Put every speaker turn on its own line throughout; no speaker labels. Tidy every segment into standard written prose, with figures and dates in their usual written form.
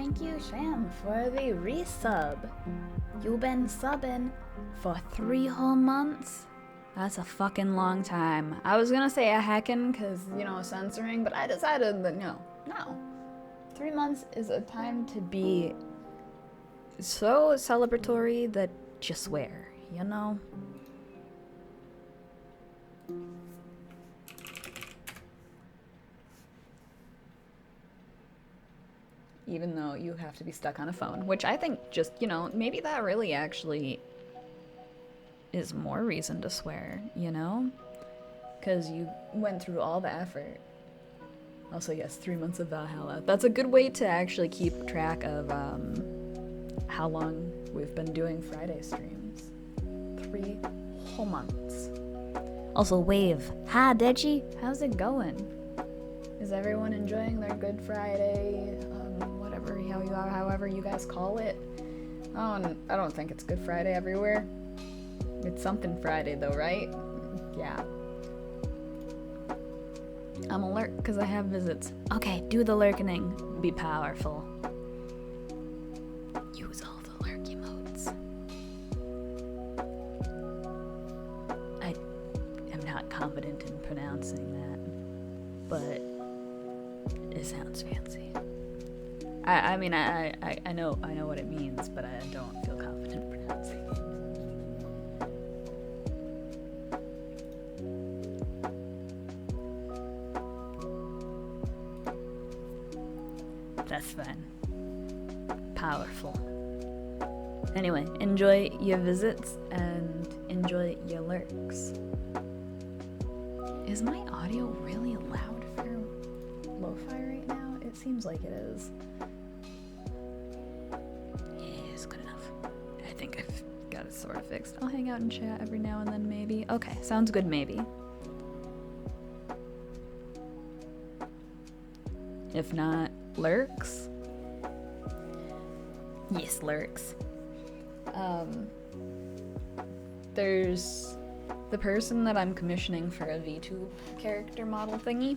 Thank you, Sham, for the resub. You've been subbing for 3 whole months? That's a fucking long time. I was gonna say a heckin' cause, you know, censoring, but I decided that no. 3 months is a time to be so celebratory that you swear, you know? Even though you have to be stuck on a phone, which I think just, you know, maybe that really actually is more reason to swear, you know? Because you went through all the effort. Also, yes, 3 months of Valhalla. That's a good way to actually keep track of how long we've been doing Friday streams. 3 whole months. Also, Wave. Hi, Deji. How's it going? Is everyone enjoying their Good Friday? Whatever, however you guys call it. I don't think it's Good Friday everywhere. It's something Friday though, right? Yeah. I'm alert because I have visits. Okay, do the lurkening. Be powerful. Use all the lurk emotes. I am not confident in pronouncing that, but it sounds fancy. I mean, I know what it means, but I don't feel confident pronouncing it. That's fine. Powerful. Anyway, enjoy your visits and enjoy your lurks. Is my audio really loud for lo-fi right now? It seems like it is. It's good enough. I think I've got it sort of fixed. I'll hang out and chat every now and then, maybe. Okay, sounds good, maybe. If not, lurks? Yes, lurks. There's the person that I'm commissioning for a VTube character model thingy.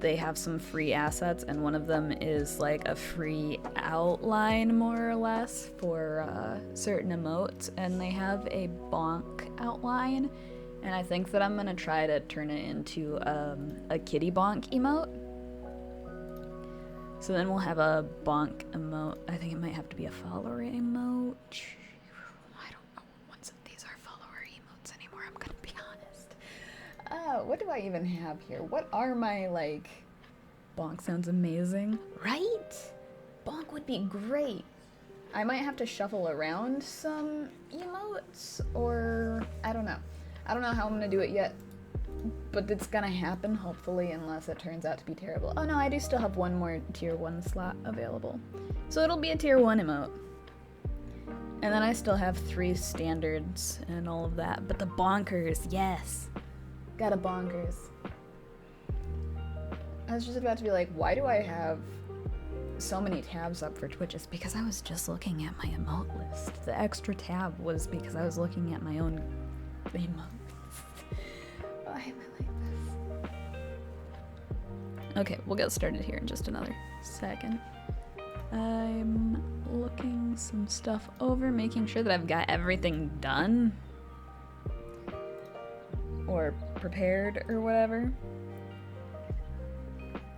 They have some free assets, and one of them is like a free outline, more or less, for certain emotes, and they have a bonk outline, and I think that I'm gonna try to turn it into a kitty bonk emote. So then we'll have a bonk emote. I think it might have to be a follower emote. I don't know what ones of these are follower emotes anymore, I'm gonna be honest. What do I even have here? What are my, like... Bonk sounds amazing. Right? Bonk would be great. I might have to shuffle around some emotes, or... I don't know. I don't know how I'm gonna do it yet. But it's gonna happen, hopefully, unless it turns out to be terrible. Oh no, I do still have one more tier 1 slot available. So it'll be a tier 1 emote. And then I still have 3 standards and all of that. But the bonkers, yes. Got a bonkers. I was just about to be like, why do I have so many tabs up for Twitch? It's because I was just looking at my emote list. The extra tab was because I was looking at my own emote. Why am I like this? Okay, we'll get started here in just another second. I'm looking some stuff over, making sure that I've got everything done. Or prepared, or whatever.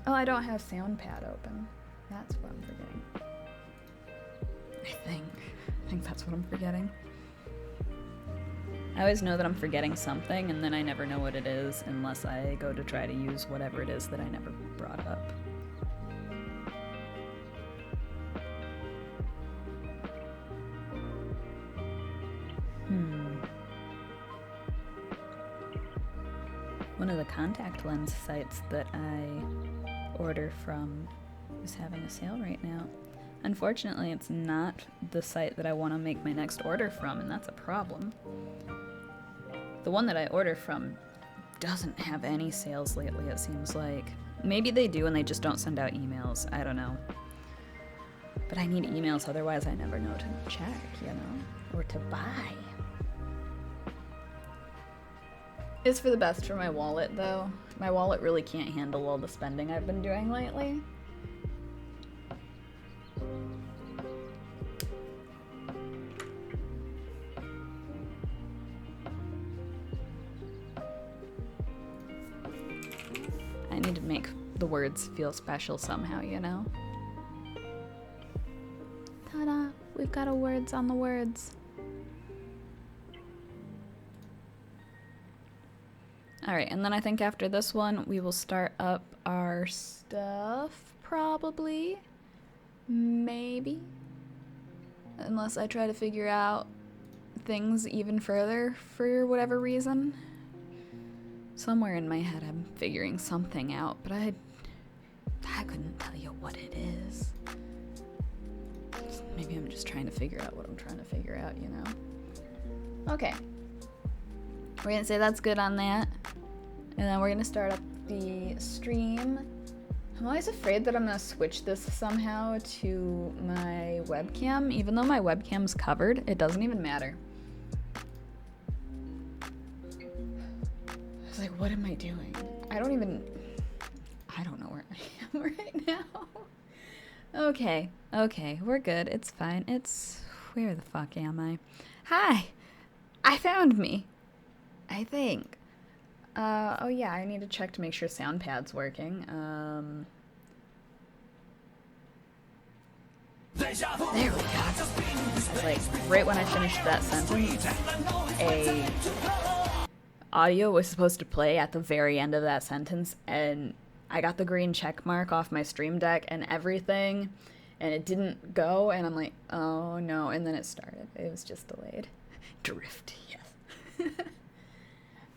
Oh, I don't have SoundPad open. That's what I'm forgetting. I think that's what I'm forgetting. I always know that I'm forgetting something, and then I never know what it is unless I go to try to use whatever it is that I never brought up. One of the contact lens sites that I order from is having a sale right now. Unfortunately, it's not the site that I want to make my next order from, and that's a problem. The one that I order from doesn't have any sales lately, it seems like. Maybe they do and they just don't send out emails. I don't know. But I need emails, otherwise I never know to check, you know? Or to buy. It's for the best for my wallet, though. My wallet really can't handle all the spending I've been doing lately. I need to make the words feel special somehow, you know? Ta-da! We've got a words on the words. Alright, and then I think after this one, we will start up our stuff, probably. Maybe. Unless I try to figure out things even further for whatever reason. Somewhere in my head I'm figuring something out, but I couldn't tell you what it is. Maybe I'm just trying to figure out what I'm trying to figure out, you know? Okay. We're gonna say that's good on that. And then we're gonna start up the stream. I'm always afraid that I'm gonna switch this somehow to my webcam. Even though my webcam's covered, it doesn't even matter. It's like, what am I doing? I don't know where I am right now. Okay, we're good. It's fine. Where the fuck am I? Hi! I found me. I think. Oh yeah, I need to check to make sure SoundPad's working. There we go. Like, right when I finished that sentence, a audio was supposed to play at the very end of that sentence, and I got the green check mark off my Stream Deck and everything, and it didn't go, and I'm like, oh no, and then it started. It was just delayed. Drift, yes.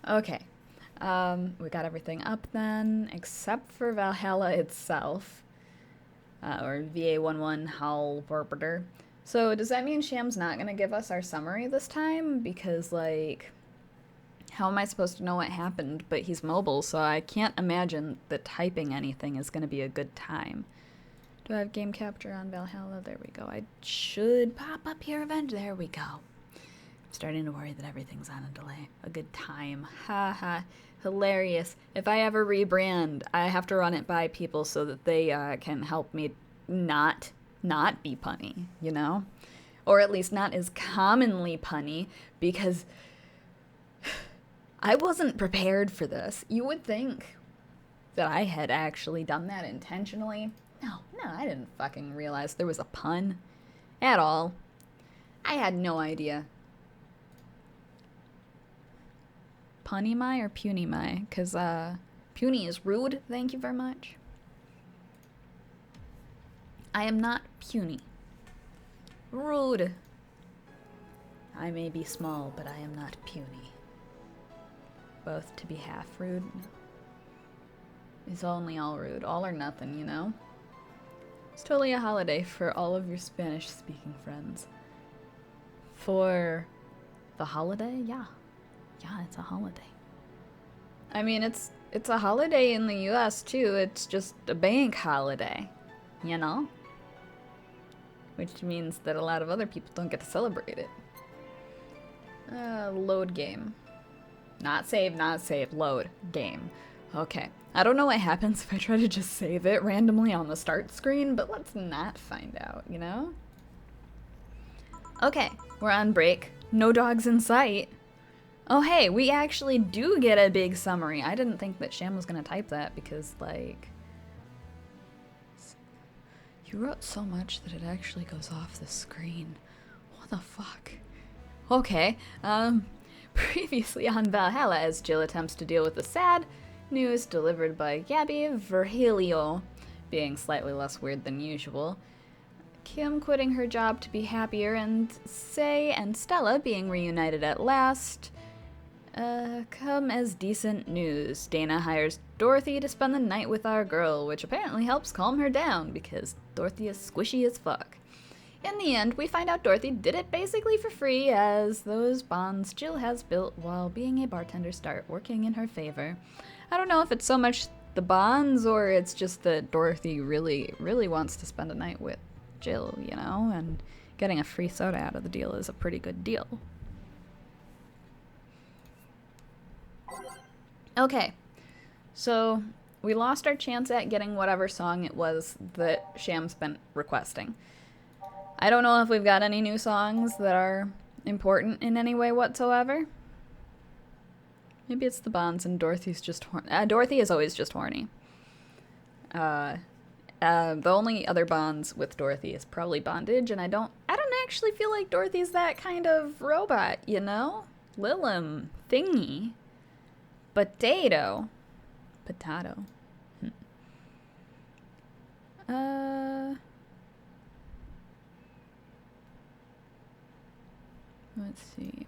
Okay. We got everything up then, except for Valhalla itself, or VA-11 Howl Warpeter. So does that mean Sham's not going to give us our summary this time? Because, like, how am I supposed to know what happened? But he's mobile, so I can't imagine that typing anything is going to be a good time. Do I have game capture on Valhalla? There we go. I should pop up here eventually. There we go. I'm starting to worry that everything's on a delay. A good time. Ha ha. Hilarious. If I ever rebrand, I have to run it by people so that they can help me not be punny, you know? Or at least not as commonly punny, because I wasn't prepared for this. You would think that I had actually done that intentionally. No, I didn't fucking realize there was a pun at all. I had no idea. Punny my or puny my? Because puny is rude, thank you very much. I am not puny. Rude. I may be small, but I am not puny. Both to be half rude. It's only all rude. All or nothing, you know? It's totally a holiday for all of your Spanish-speaking friends. For the holiday? Yeah. Yeah, it's a holiday. I mean, it's a holiday in the US too. It's just a bank holiday, you know? Which means that a lot of other people don't get to celebrate it. Load game. Not save, load game. Okay. I don't know what happens if I try to just save it randomly on the start screen, but let's not find out, you know? Okay, we're on break. No dogs in sight. Oh hey, we actually do get a big summary. I didn't think that Sham was gonna type that because, like, you wrote so much that it actually goes off the screen. What the fuck? Okay, previously on Valhalla, as Jill attempts to deal with the sad news delivered by Gabby Virgilio being slightly less weird than usual, Kim quitting her job to be happier, and Say and Stella being reunited at last, come as decent news. Dana hires Dorothy to spend the night with our girl, which apparently helps calm her down because Dorothy is squishy as fuck. In the end, we find out Dorothy did it basically for free, as those bonds Jill has built while being a bartender start working in her favor. I don't know if it's so much the bonds or it's just that Dorothy really, really wants to spend a night with Jill, you know, and getting a free soda out of the deal is a pretty good deal. Okay, so we lost our chance at getting whatever song it was that Sham's been requesting. I don't know if we've got any new songs that are important in any way whatsoever. Maybe it's the bonds and Dorothy's just horny. Dorothy is always just horny. The only other bonds with Dorothy is probably bondage, and I don't actually feel like Dorothy's that kind of robot, you know? Lilim, thingy, potato. Let's see.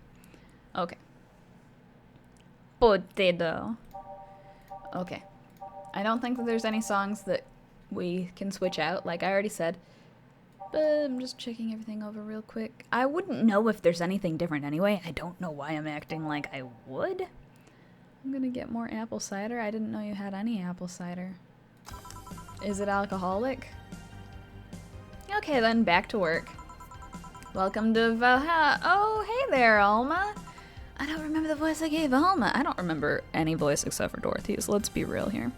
Okay. Potato. Okay. I don't think that there's any songs that we can switch out, like I already said. But I'm just checking everything over real quick. I wouldn't know if there's anything different anyway. I don't know why I'm acting like I would. I'm gonna get more apple cider. I didn't know you had any apple cider. Is it alcoholic? Okay then, back to work. Welcome to Valhalla. Oh, hey there, Alma. I don't remember the voice I gave Alma. I don't remember any voice except for Dorothy's. Let's be real here.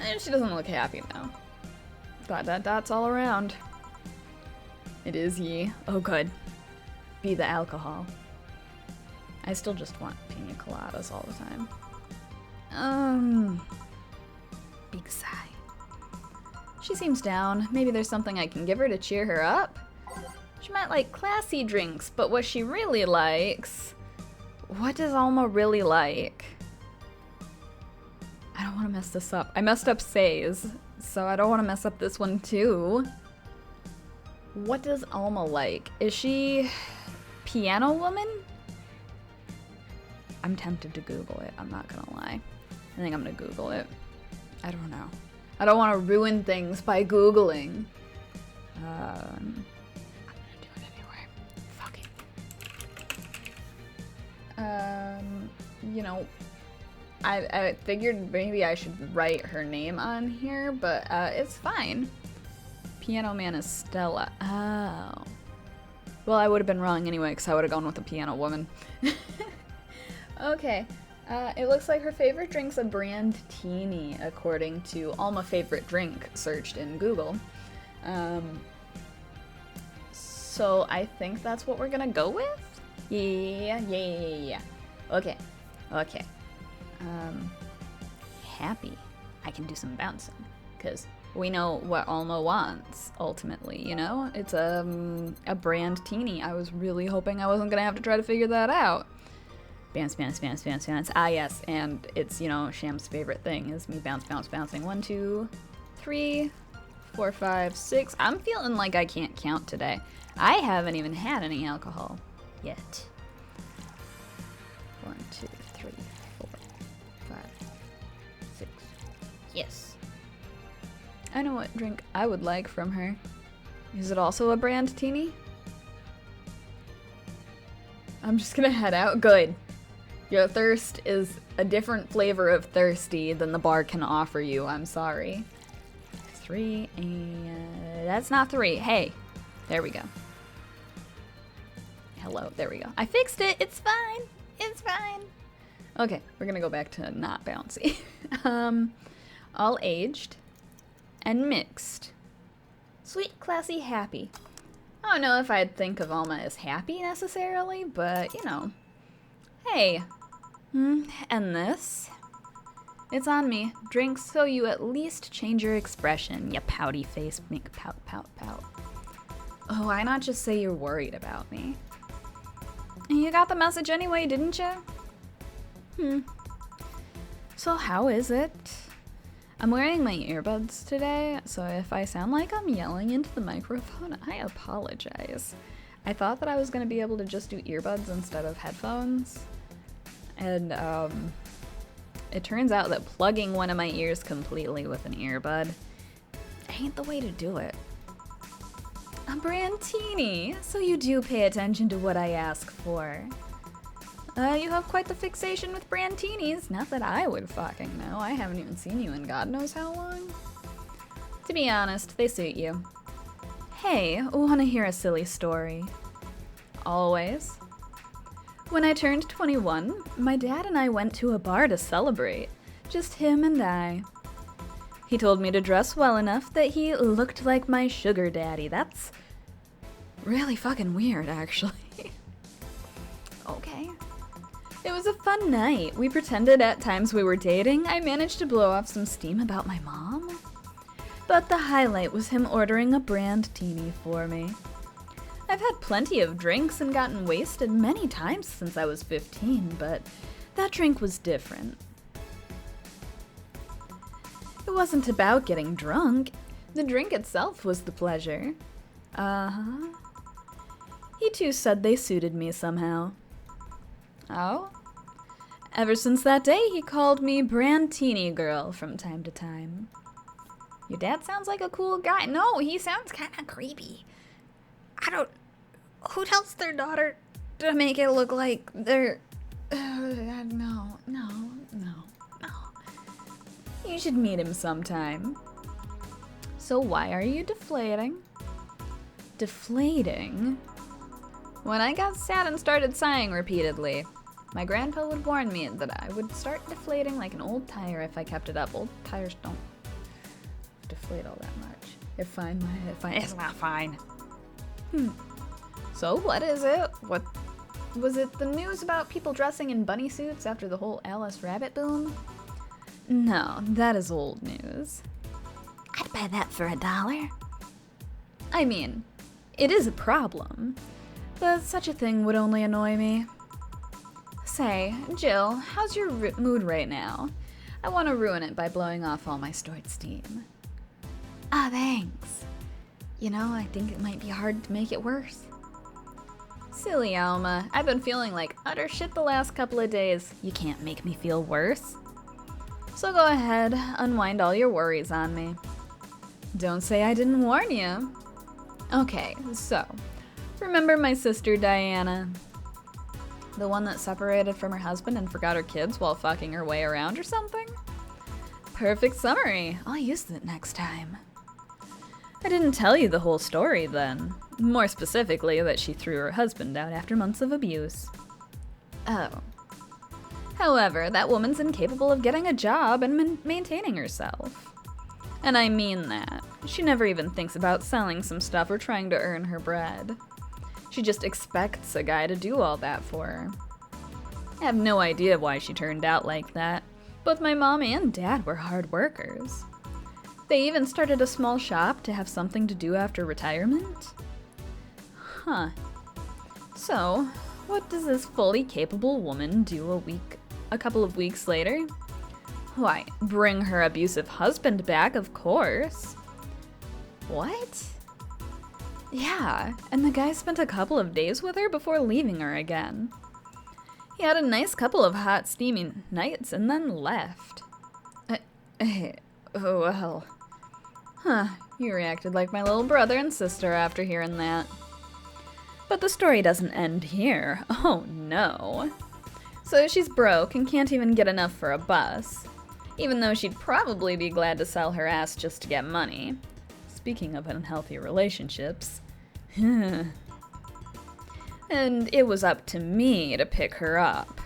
And she doesn't look happy now. Dots all around. It is ye. Oh, good. Be the alcohol. I still just want pina coladas all the time. Big sigh. She seems down. Maybe there's something I can give her to cheer her up. She might like classy drinks, but what she really likes... What does Alma really like? I don't want to mess this up. I messed up Say's, so I don't want to mess up this one too. What does Alma like? Is she piano woman? I'm tempted to Google it. I'm not gonna lie. I think I'm gonna Google it. I don't know. I don't want to ruin things by Googling. I'm gonna do it anyway. Fuck it. You know, I figured maybe I should write her name on here, but it's fine. Piano Man is Stella. Oh. Well, I would have been wrong anyway, because I would have gone with the piano woman. Okay. It looks like her favorite drink's a brand teeny, according to Alma favorite drink searched in Google. So I think that's what we're gonna go with? Yeah. Okay. Happy. I can do some bouncing, because we know what Alma wants, ultimately, you know? It's a brand teeny. I was really hoping I wasn't gonna have to try to figure that out. Bounce. Ah, yes, and it's, you know, Sham's favorite thing is me bouncing. 1, 2, 3, 4, 5, 6. I'm feeling like I can't count today. I haven't even had any alcohol yet. 1, 2, 3, 4, 5, 6. Yes. I know what drink I would like from her. Is it also a brand teeny? I'm just gonna head out. Good. Your thirst is a different flavor of thirsty than the bar can offer you. I'm sorry. 3 and... That's not 3. Hey. There we go. Hello. There we go. I fixed it. It's fine. It's fine. Okay. We're gonna go back to not bouncy. All aged and mixed. Sweet, classy, happy. I don't know if I'd think of Alma as happy necessarily, but, you know. Hey. And this? It's on me. Drink so you at least change your expression, you pouty face. Make pout. Oh, why not just say you're worried about me? You got the message anyway, didn't you? So how is it? I'm wearing my earbuds today, so if I sound like I'm yelling into the microphone, I apologize. I thought that I was gonna be able to just do earbuds instead of headphones. And it turns out that plugging one of my ears completely with an earbud ain't the way to do it. A brandini, so you do pay attention to what I ask for. You have quite the fixation with brantinis. Not that I would fucking know. I haven't even seen you in God knows how long. To be honest, they suit you. Hey, wanna hear a silly story? Always. When I turned 21, my dad and I went to a bar to celebrate. Just him and I. He told me to dress well enough that he looked like my sugar daddy. That's really fucking weird, actually. Okay. It was a fun night. We pretended at times we were dating. I managed to blow off some steam about my mom. But the highlight was him ordering a brand teeny for me. I've had plenty of drinks and gotten wasted many times since I was 15, but that drink was different. It wasn't about getting drunk. The drink itself was the pleasure. Uh-huh. He too said they suited me somehow. Oh? Ever since that day, he called me Brand Teeny Girl from time to time. Your dad sounds like a cool guy. No, he sounds kind of creepy. Who tells their daughter to make it look like they're... No. You should meet him sometime. So why are you deflating? Deflating? When I got sad and started sighing repeatedly, my grandpa would warn me that I would start deflating like an old tire if I kept it up. Old tires don't deflate all that much. They're fine. It's not fine. So what is it? What was it? The news about people dressing in bunny suits after the whole Alice Rabbit boom? No, that is old news. I'd buy that for $1. I mean, it is a problem, but such a thing would only annoy me. Say, Jill, how's your mood right now? I want to ruin it by blowing off all my stored steam. Ah, thanks. You know, I think it might be hard to make it worse. Silly Alma, I've been feeling like utter shit the last couple of days. You can't make me feel worse. So go ahead, unwind all your worries on me. Don't say I didn't warn you. Okay, so, remember my sister Diana? The one that separated from her husband and forgot her kids while fucking her way around or something? Perfect summary. I'll use it next time. I didn't tell you the whole story then. More specifically, that she threw her husband out after months of abuse. Oh. However, that woman's incapable of getting a job and maintaining herself. And I mean that. She never even thinks about selling some stuff or trying to earn her bread. She just expects a guy to do all that for her. I have no idea why she turned out like that, but my mom and dad were hard workers. They even started a small shop to have something to do after retirement. Huh. So, what does this fully capable woman do a couple of weeks later? Why, bring her abusive husband back, of course. What? Yeah, and the guy spent a couple of days with her before leaving her again. He had a nice couple of hot, steamy nights and then left. Oh well. Huh, you reacted like my little brother and sister after hearing that. But the story doesn't end here. Oh no. So she's broke and can't even get enough for a bus, even though she'd probably be glad to sell her ass just to get money. Speaking of unhealthy relationships. And it was up to me to pick her up.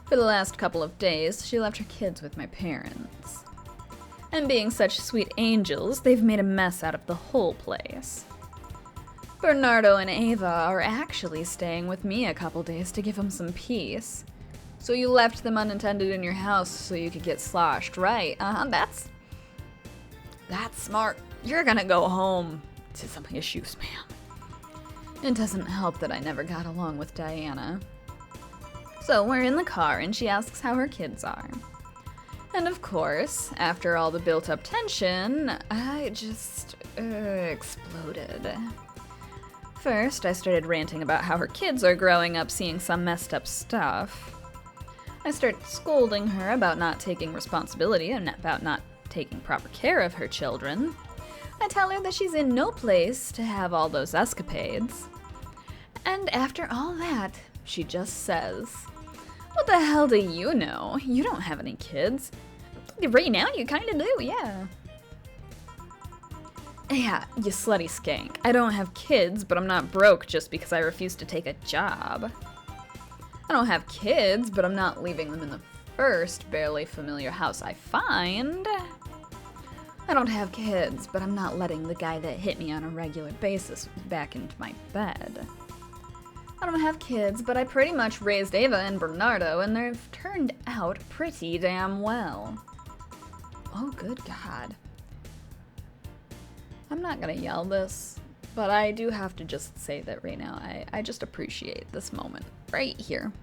For the last couple of days, she left her kids with my parents. And being such sweet angels, they've made a mess out of the whole place. Bernardo and Ava are actually staying with me a couple days to give them some peace. So you left them unattended in your house so you could get sloshed, right? That's smart. You're gonna go home to some issues, ma'am. It doesn't help that I never got along with Diana. So we're in the car and she asks how her kids are. And of course, after all the built-up tension, I just exploded. First, I started ranting about how her kids are growing up seeing some messed up stuff. I start scolding her about not taking responsibility and about not taking proper care of her children. I tell her that she's in no place to have all those escapades. And after all that, she just says, "What the hell do you know? You don't have any kids." Right now, you kinda do, yeah. Yeah, you slutty skank. I don't have kids, but I'm not broke just because I refuse to take a job. I don't have kids, but I'm not leaving them in the first barely familiar house I find. I don't have kids, but I'm not letting the guy that hit me on a regular basis back into my bed. I don't have kids, but I pretty much raised Ava and Bernardo, and they've turned out pretty damn well. Oh, good God. I'm not gonna yell this, but I do have to just say that right now. I just appreciate this moment right here.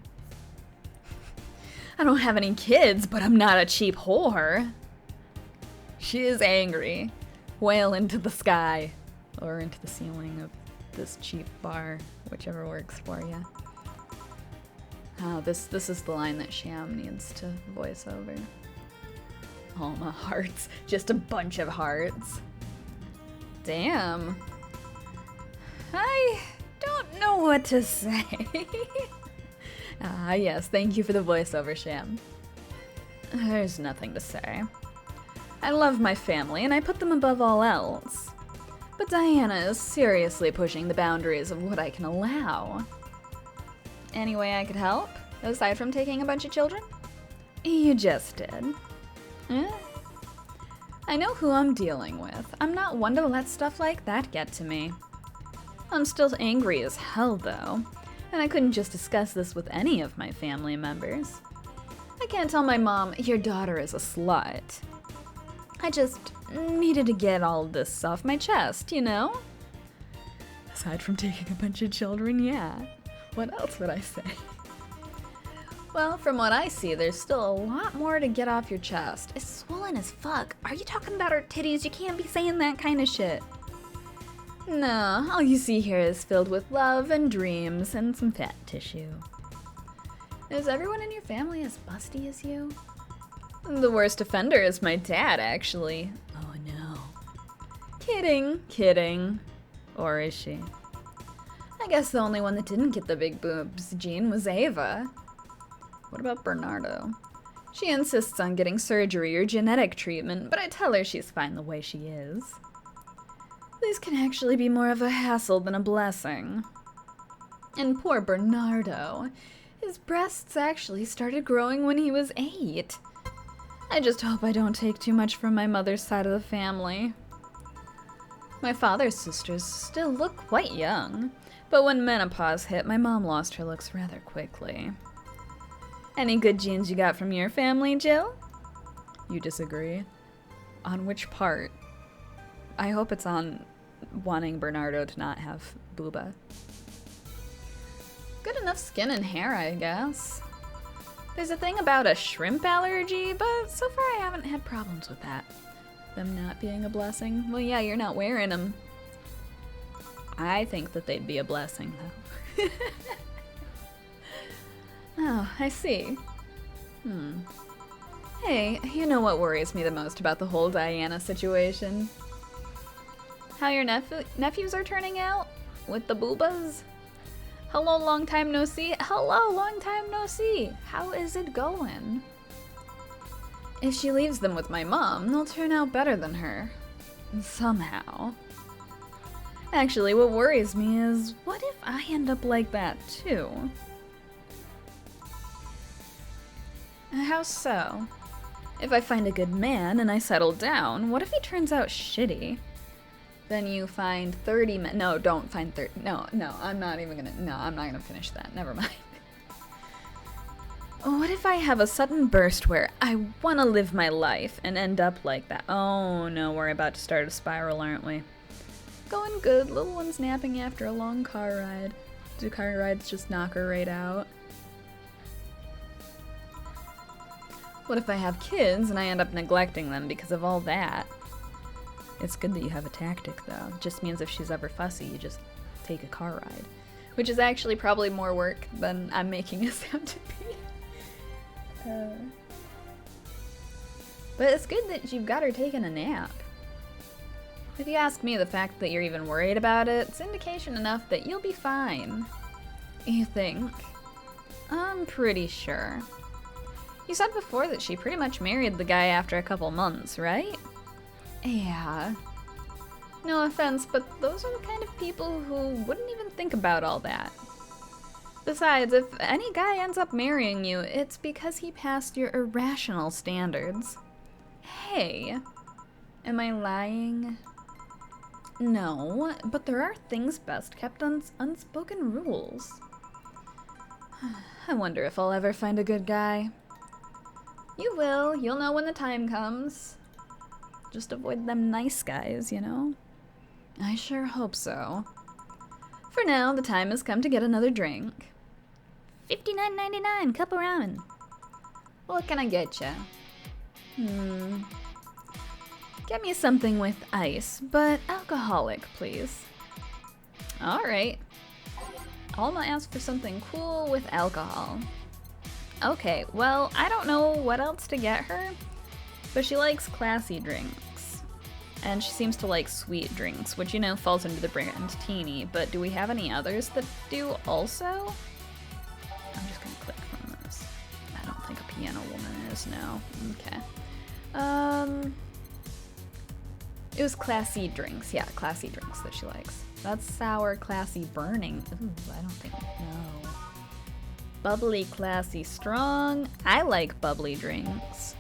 I don't have any kids, but I'm not a cheap whore. She is angry. Wail into the sky, or into the ceiling of this cheap bar, whichever works for you. Oh, this is the line that Sham needs to voice over. Oh, my hearts. Just a bunch of hearts. Damn. I don't know what to say. Ah, yes, thank you for the voiceover, Sham. There's nothing to say. I love my family, and I put them above all else. But Diana is seriously pushing the boundaries of what I can allow. Any way I could help, aside from taking a bunch of children? You just did. Eh? I know who I'm dealing with. I'm not one to let stuff like that get to me. I'm still angry as hell, though, and I couldn't just discuss this with any of my family members. I can't tell my mom, your daughter is a slut. I just needed to get all this off my chest, you know? Aside from taking a bunch of children, yeah. What else would I say? Well, from what I see, there's still a lot more to get off your chest. It's swollen as fuck. Are you talking about her titties? You can't be saying that kind of shit. No, all you see here is filled with love and dreams and some fat tissue. Is everyone in your family as busty as you? The worst offender is my dad, actually. Oh no. Kidding, kidding. Or is she? I guess the only one that didn't get the big boobs gene was Ava. What about Bernardo? She insists on getting surgery or genetic treatment, but I tell her she's fine the way she is. These can actually be more of a hassle than a blessing. And poor Bernardo. His breasts actually started growing when he was 8. I just hope I don't take too much from my mother's side of the family. My father's sisters still look quite young, but when menopause hit, my mom lost her looks rather quickly. Any good genes you got from your family, Jill? You disagree? On which part? I hope it's on wanting Bernardo to not have booba. Good enough skin and hair, I guess. There's a thing about a shrimp allergy, but so far I haven't had problems with that. Them not being a blessing? Well, yeah, you're not wearing them. I think that they'd be a blessing, though. Oh, I see. Hey, you know what worries me the most about the whole Diana situation? How your nephews are turning out? With the boobas? Hello, long time no see. Hello, long time no see. How is it going? If she leaves them with my mom, they'll turn out better than her. Somehow. Actually, what worries me is, what if I end up like that too? How so? If I find a good man and I settle down, what if he turns out shitty? Then you find 30 men. No, don't find 30. No, I'm not gonna finish that. Never mind. What if I have a sudden burst where I want to live my life and end up like that? Oh no, we're about to start a spiral, aren't we? Going good. Little one's napping after a long car ride. Do car rides just knock her right out? What if I have kids and I end up neglecting them because of all that? It's good that you have a tactic, though. It just means if she's ever fussy, you just take a car ride. Which is actually probably more work than I'm making it sound to be. But it's good that you've got her taking a nap. If you ask me, the fact that you're even worried about it's indication enough that you'll be fine. You think? I'm pretty sure. You said before that she pretty much married the guy after a couple months, right? Yeah. No offense, but those are the kind of people who wouldn't even think about all that. Besides, if any guy ends up marrying you, it's because he passed your irrational standards. Hey, am I lying? No, but there are things best kept unspoken rules. I wonder if I'll ever find a good guy. You will. You'll know when the time comes. Just avoid them nice guys, you know? I sure hope so. For now, the time has come to get another drink. $59.99, cup of ramen. What can I get ya? Get me something with ice, but alcoholic, please. Alright. Alma asked for something cool with alcohol. Okay, well, I don't know what else to get her, but she likes classy drinks. And she seems to like sweet drinks, which, you know, falls into the brand teeny, but do we have any others that do also? I'm just gonna click from this. I don't think a piano woman is, no. Okay. It was classy drinks. Yeah, classy drinks that she likes. That's sour, classy, burning. Ooh, I don't think, no. Bubbly, classy, strong. I like bubbly drinks.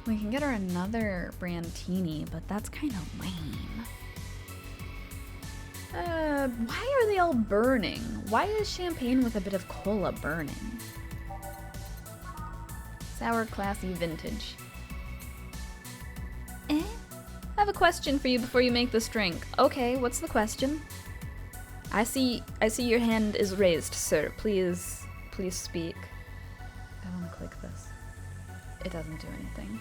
We can get her another brandini, but that's kind of lame. Why are they all burning? Why is champagne with a bit of cola burning? Sour, classy, vintage. I have a question for you before you make this drink. Okay, what's the question? I see your hand is raised, sir. Please speak. I want to click this. It doesn't do anything.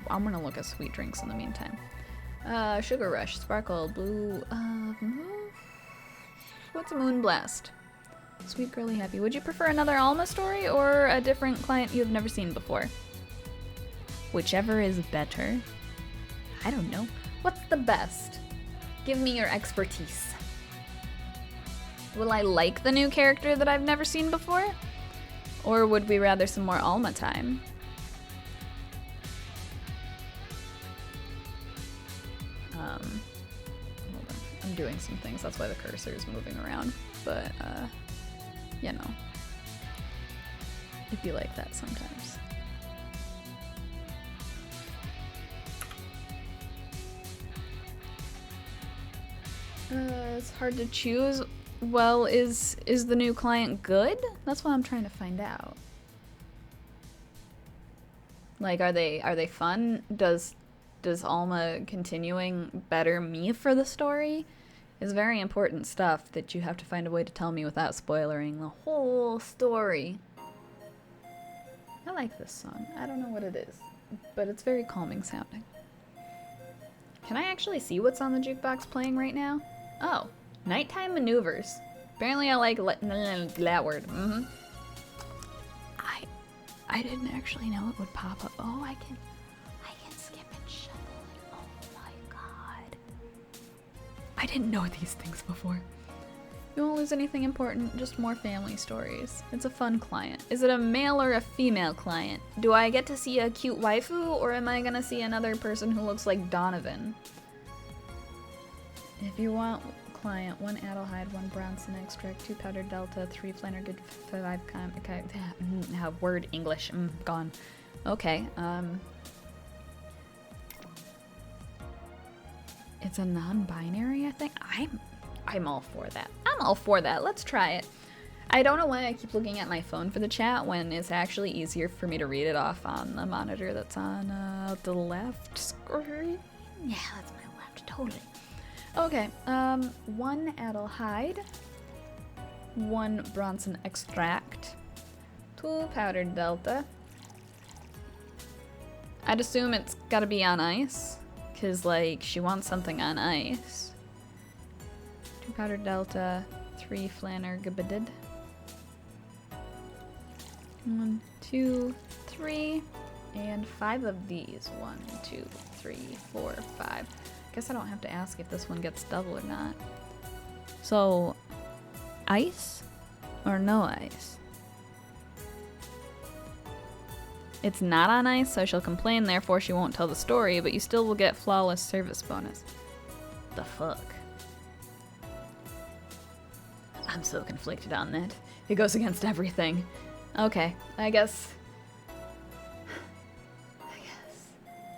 I'm gonna look at sweet drinks in the meantime. Sugar Rush, Sparkle, Blue, what's a Moon Blast? Sweet Girly Happy. Would you prefer another Alma story or a different client you've never seen before? Whichever is better. I don't know. What's the best? Give me your expertise. Will I like the new character that I've never seen before? Or would we rather some more Alma time? Hold on. I'm doing some things, that's why the cursor is moving around. But, you know. It'd be like that sometimes. It's hard to choose. Well, is the new client good? That's what I'm trying to find out. Like, are they fun? Does Alma continuing better me for the story? Is very important stuff that you have to find a way to tell me without spoiling the whole story. I like this song. I don't know what it is, but it's very calming sounding. Can I actually see what's on the jukebox playing right now? Oh, Nighttime Maneuvers. Apparently I like that word. I didn't actually know it would pop up. Oh, I can skip and shuffle. Oh my god. I didn't know these things before. You won't lose anything important, just more family stories. It's a fun client. Is it a male or a female client? Do I get to see a cute waifu, or am I gonna see another person who looks like Donovan? If you want client, 1 Adelhyde, 1 Bronson extract, 2 powdered delta, 3 flanner good, 5 okay, word English, gone. Okay, it's a non-binary, I think. I'm all for that. I'm all for that. Let's try it. I don't know why I keep looking at my phone for the chat when it's actually easier for me to read it off on the monitor that's on the left screen. Yeah, that's my left, totally. Okay, 1 Adelhyde, 1 Bronson extract, 2 powdered delta. I'd assume it's gotta be on ice, cause like she wants something on ice. 2 powdered delta, 3 flanner gabadid. 1, 2, 3, and 5 of these. 1, 2, 3, 4, 5. Guess I don't have to ask if this one gets double or not. So, ice or no ice? It's not on ice, so she'll complain, therefore she won't tell the story, but you still will get flawless service bonus. The fuck? I'm so conflicted on that. It goes against everything. Okay, I guess.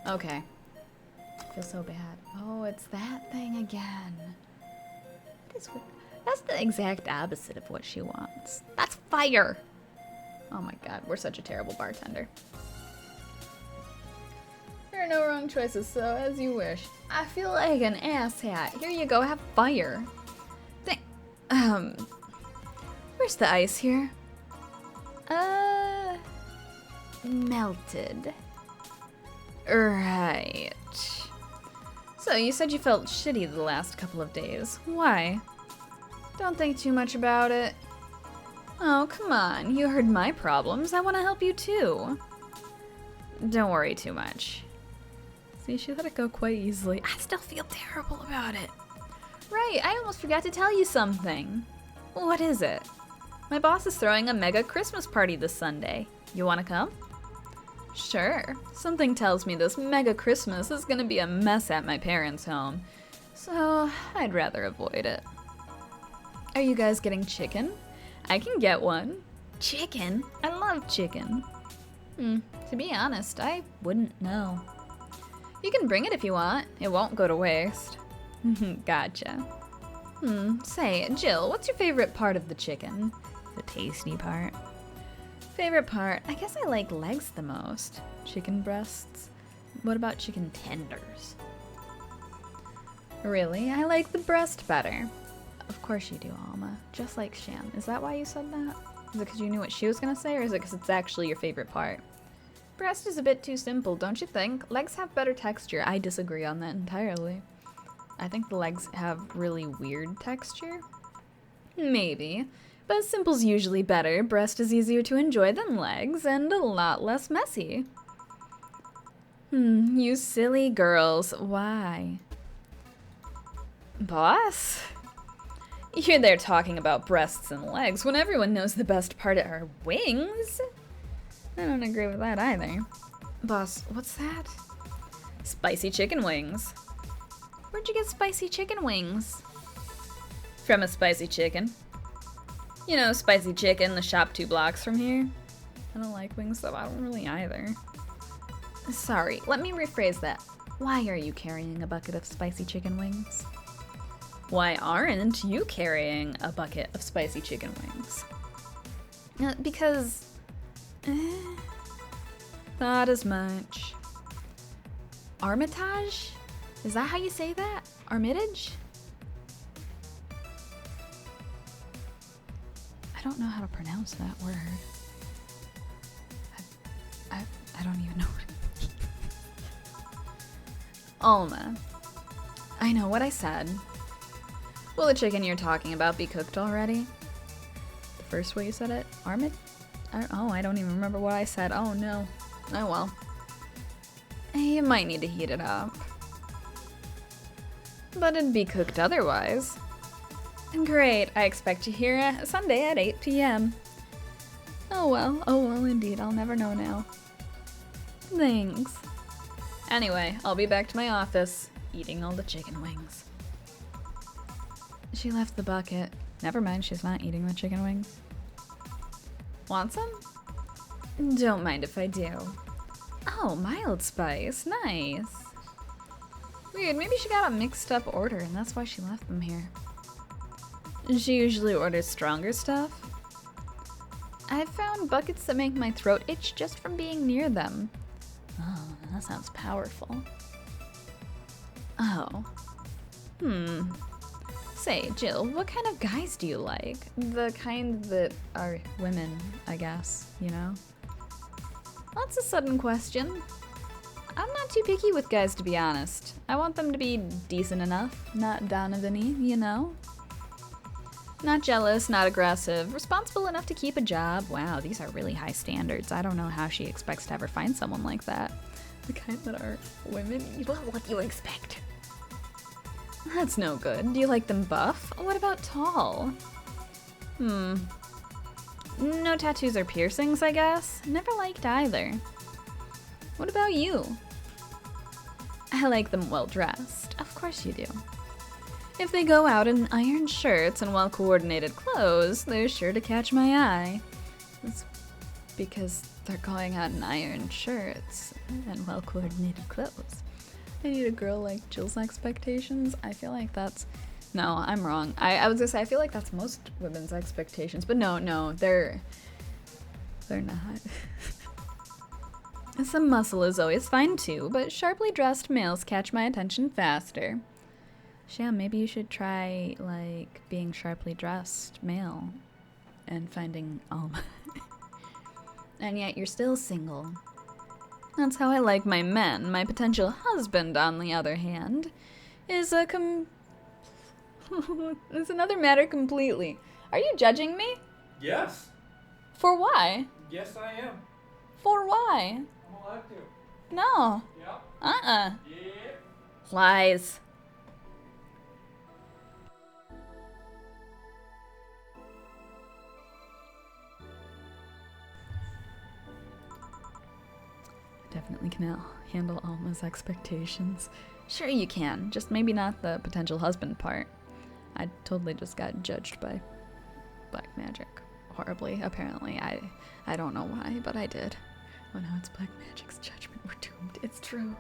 Okay. I feel so bad. Oh, it's that thing again. That's the exact opposite of what she wants. That's fire! Oh my god, we're such a terrible bartender. There are no wrong choices, so as you wish. I feel like an asshat. Here you go, have fire. Where's the ice here? Melted. Right. So, you said you felt shitty the last couple of days. Why? Don't think too much about it. Oh, come on. You heard my problems. I want to help you too. Don't worry too much. See, she let it go quite easily. I still feel terrible about it. Right, I almost forgot to tell you something. What is it? My boss is throwing a mega Christmas party this Sunday. You want to come? Sure. Something tells me this mega Christmas is gonna be a mess at my parents' home, so I'd rather avoid it. Are you guys getting chicken? I can get one. Chicken? I love chicken. To be honest, I wouldn't know. You can bring it if you want. It won't go to waste. Gotcha. Say, Jill, what's your favorite part of the chicken? The tasty part. Favorite part? I guess I like legs the most. Chicken breasts. What about chicken tenders? Really? I like the breast better. Of course you do, Alma. Just like Sham. Is that why you said that? Is it because you knew what she was gonna say, or is it because it's actually your favorite part? Breast is a bit too simple, don't you think? Legs have better texture. I disagree on that entirely. I think the legs have really weird texture. Maybe. But simple's usually better. Breast is easier to enjoy than legs, and a lot less messy. You silly girls. Why? Boss? You're there talking about breasts and legs when everyone knows the best part are wings? I don't agree with that either. Boss, what's that? Spicy chicken wings. Where'd you get spicy chicken wings? From a spicy chicken. You know, spicy chicken, the shop 2 blocks from here. I don't like wings though, I don't really either. Sorry, let me rephrase that. Why are you carrying a bucket of spicy chicken wings? Why aren't you carrying a bucket of spicy chicken wings? Because... not as much. Armitage? Is that how you say that? Armitage? I don't know how to pronounce that word. I don't even know what it means. Alma. I know what I said. Will the chicken you're talking about be cooked already? The first way you said it? I don't even remember what I said. Oh no. Oh well. You might need to heat it up. But it'd be cooked otherwise. Great, I expect you here Sunday at 8 p.m. Oh well indeed, I'll never know now. Thanks. Anyway, I'll be back to my office, eating all the chicken wings. She left the bucket. Never mind, she's not eating the chicken wings. Want some? Don't mind if I do. Oh, mild spice, nice. Weird, maybe she got a mixed up order and that's why she left them here. She usually orders stronger stuff. I've found buckets that make my throat itch just from being near them. Oh, that sounds powerful. Oh. Say, Jill, what kind of guys do you like? The kind that are women, I guess, you know? That's a sudden question. I'm not too picky with guys, to be honest. I want them to be decent enough, not Donovan-y, you know? Not jealous, not aggressive, responsible enough to keep a job. Wow, these are really high standards. I don't know how she expects to ever find someone like that. The kind that are women. Well, what do you expect? That's no good. Do you like them buff? What about tall? No tattoos or piercings, I guess. Never liked either. What about you? I like them well dressed. Of course you do. If they go out in iron shirts and well-coordinated clothes, they're sure to catch my eye. It's because they're going out in iron shirts and well-coordinated clothes. I need a girl like Jill's expectations. I feel like that's No, I'm wrong. I was gonna say, I feel like that's most women's expectations, but no, they're not. Some muscle is always fine too, but sharply dressed males catch my attention faster. Sham, maybe you should try, like, being sharply dressed male and finding Alma. And yet you're still single. That's how I like my men. My potential husband, on the other hand, is it's another matter completely. Are you judging me?
Yes.
For why?
Yes, I am.
For why?
I'm allowed to.
No.
Yep.
Uh-uh.
Yeah.
Lies. Definitely can handle Alma's expectations. Sure you can, just maybe not the potential husband part. I totally just got judged by black magic. Horribly, apparently. I don't know why, but I did. Oh no, it's black magic's judgment. We're doomed. It's true.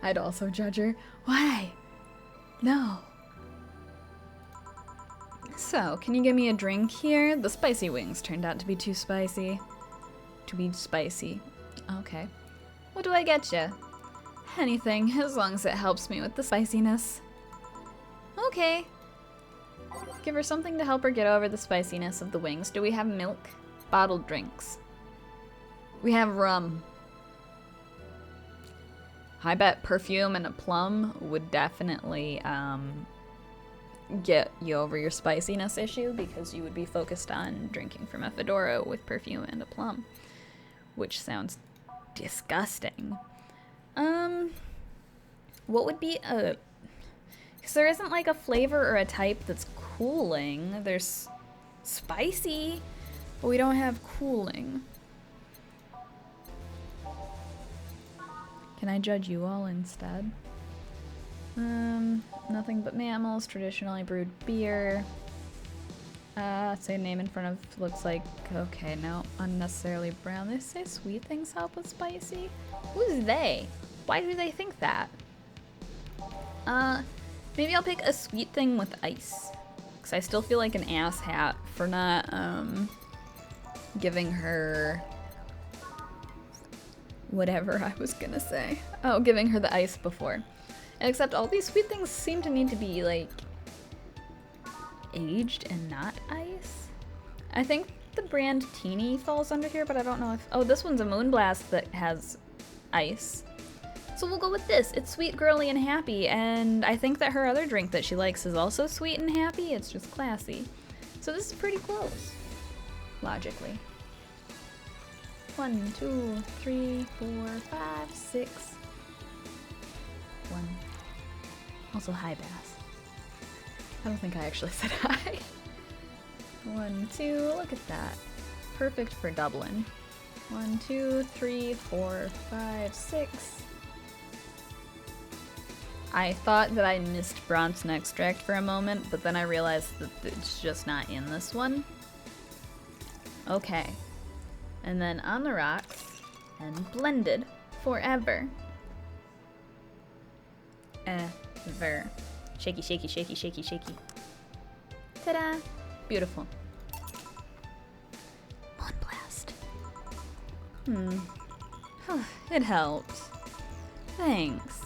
I'd also judge her. Why? No. So, can you give me a drink here? The spicy wings turned out to be too spicy. Okay. What do I get you? Anything, as long as it helps me with the spiciness. Okay. Give her something to help her get over the spiciness of the wings. Do we have milk? Bottled drinks. We have rum. I bet perfume and a plum would definitely get you over your spiciness issue, because you would be focused on drinking from a fedora with perfume and a plum, which sounds disgusting. What would be a... Because there isn't like a flavor or a type that's cooling. There's spicy, but we don't have cooling. Can I judge you all instead? Nothing but mammals, traditionally brewed beer. Say a name in front of, looks like, okay, no, unnecessarily brown. They say sweet things help with spicy? Who's they? Why do they think that? Maybe I'll pick a sweet thing with ice. Because I still feel like an asshat for not, giving her whatever I was gonna say. Oh, giving her the ice before. Except all these sweet things seem to need to be, like, aged and not ice. I think the brand Teeny falls under here, but I don't know if... Oh, this one's a Moonblast that has ice. So we'll go with this. It's sweet, girly, and happy, and I think that her other drink that she likes is also sweet and happy. It's just classy. So this is pretty close, logically. 1, 2, 3, 4, 5, 6. 1. Also, hi, Bass. I don't think I actually said hi. 1, 2, look at that. Perfect for Dublin. 1, 2, 3, 4, 5, 6. I thought that I missed Bronson Extract for a moment, but then I realized that it's just not in this one. Okay. And then on the rocks, and blended forever. Ever. Shaky, shaky, shaky, shaky, shaky. Ta-da! Beautiful. Moonblast. It helps. Thanks.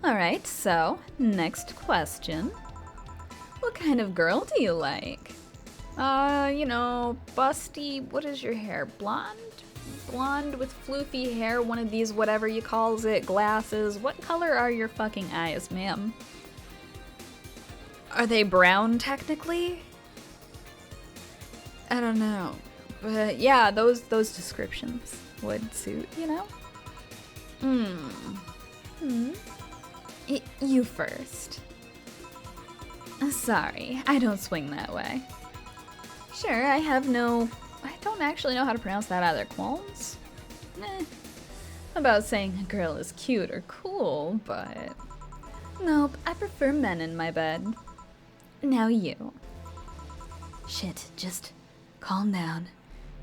Alright, so, next question. What kind of girl do you like? You know, busty, what is your hair? Blonde? Blonde with floofy hair, one of these whatever you calls it, glasses. What color are your fucking eyes, ma'am? Are they brown, technically? I don't know. But yeah, those descriptions would suit, you know? You first. Sorry, I don't swing that way. Sure, I don't actually know how to pronounce that either. Qualms? About saying a girl is cute or cool, but... Nope, I prefer men in my bed. Now you. Shit, just calm down.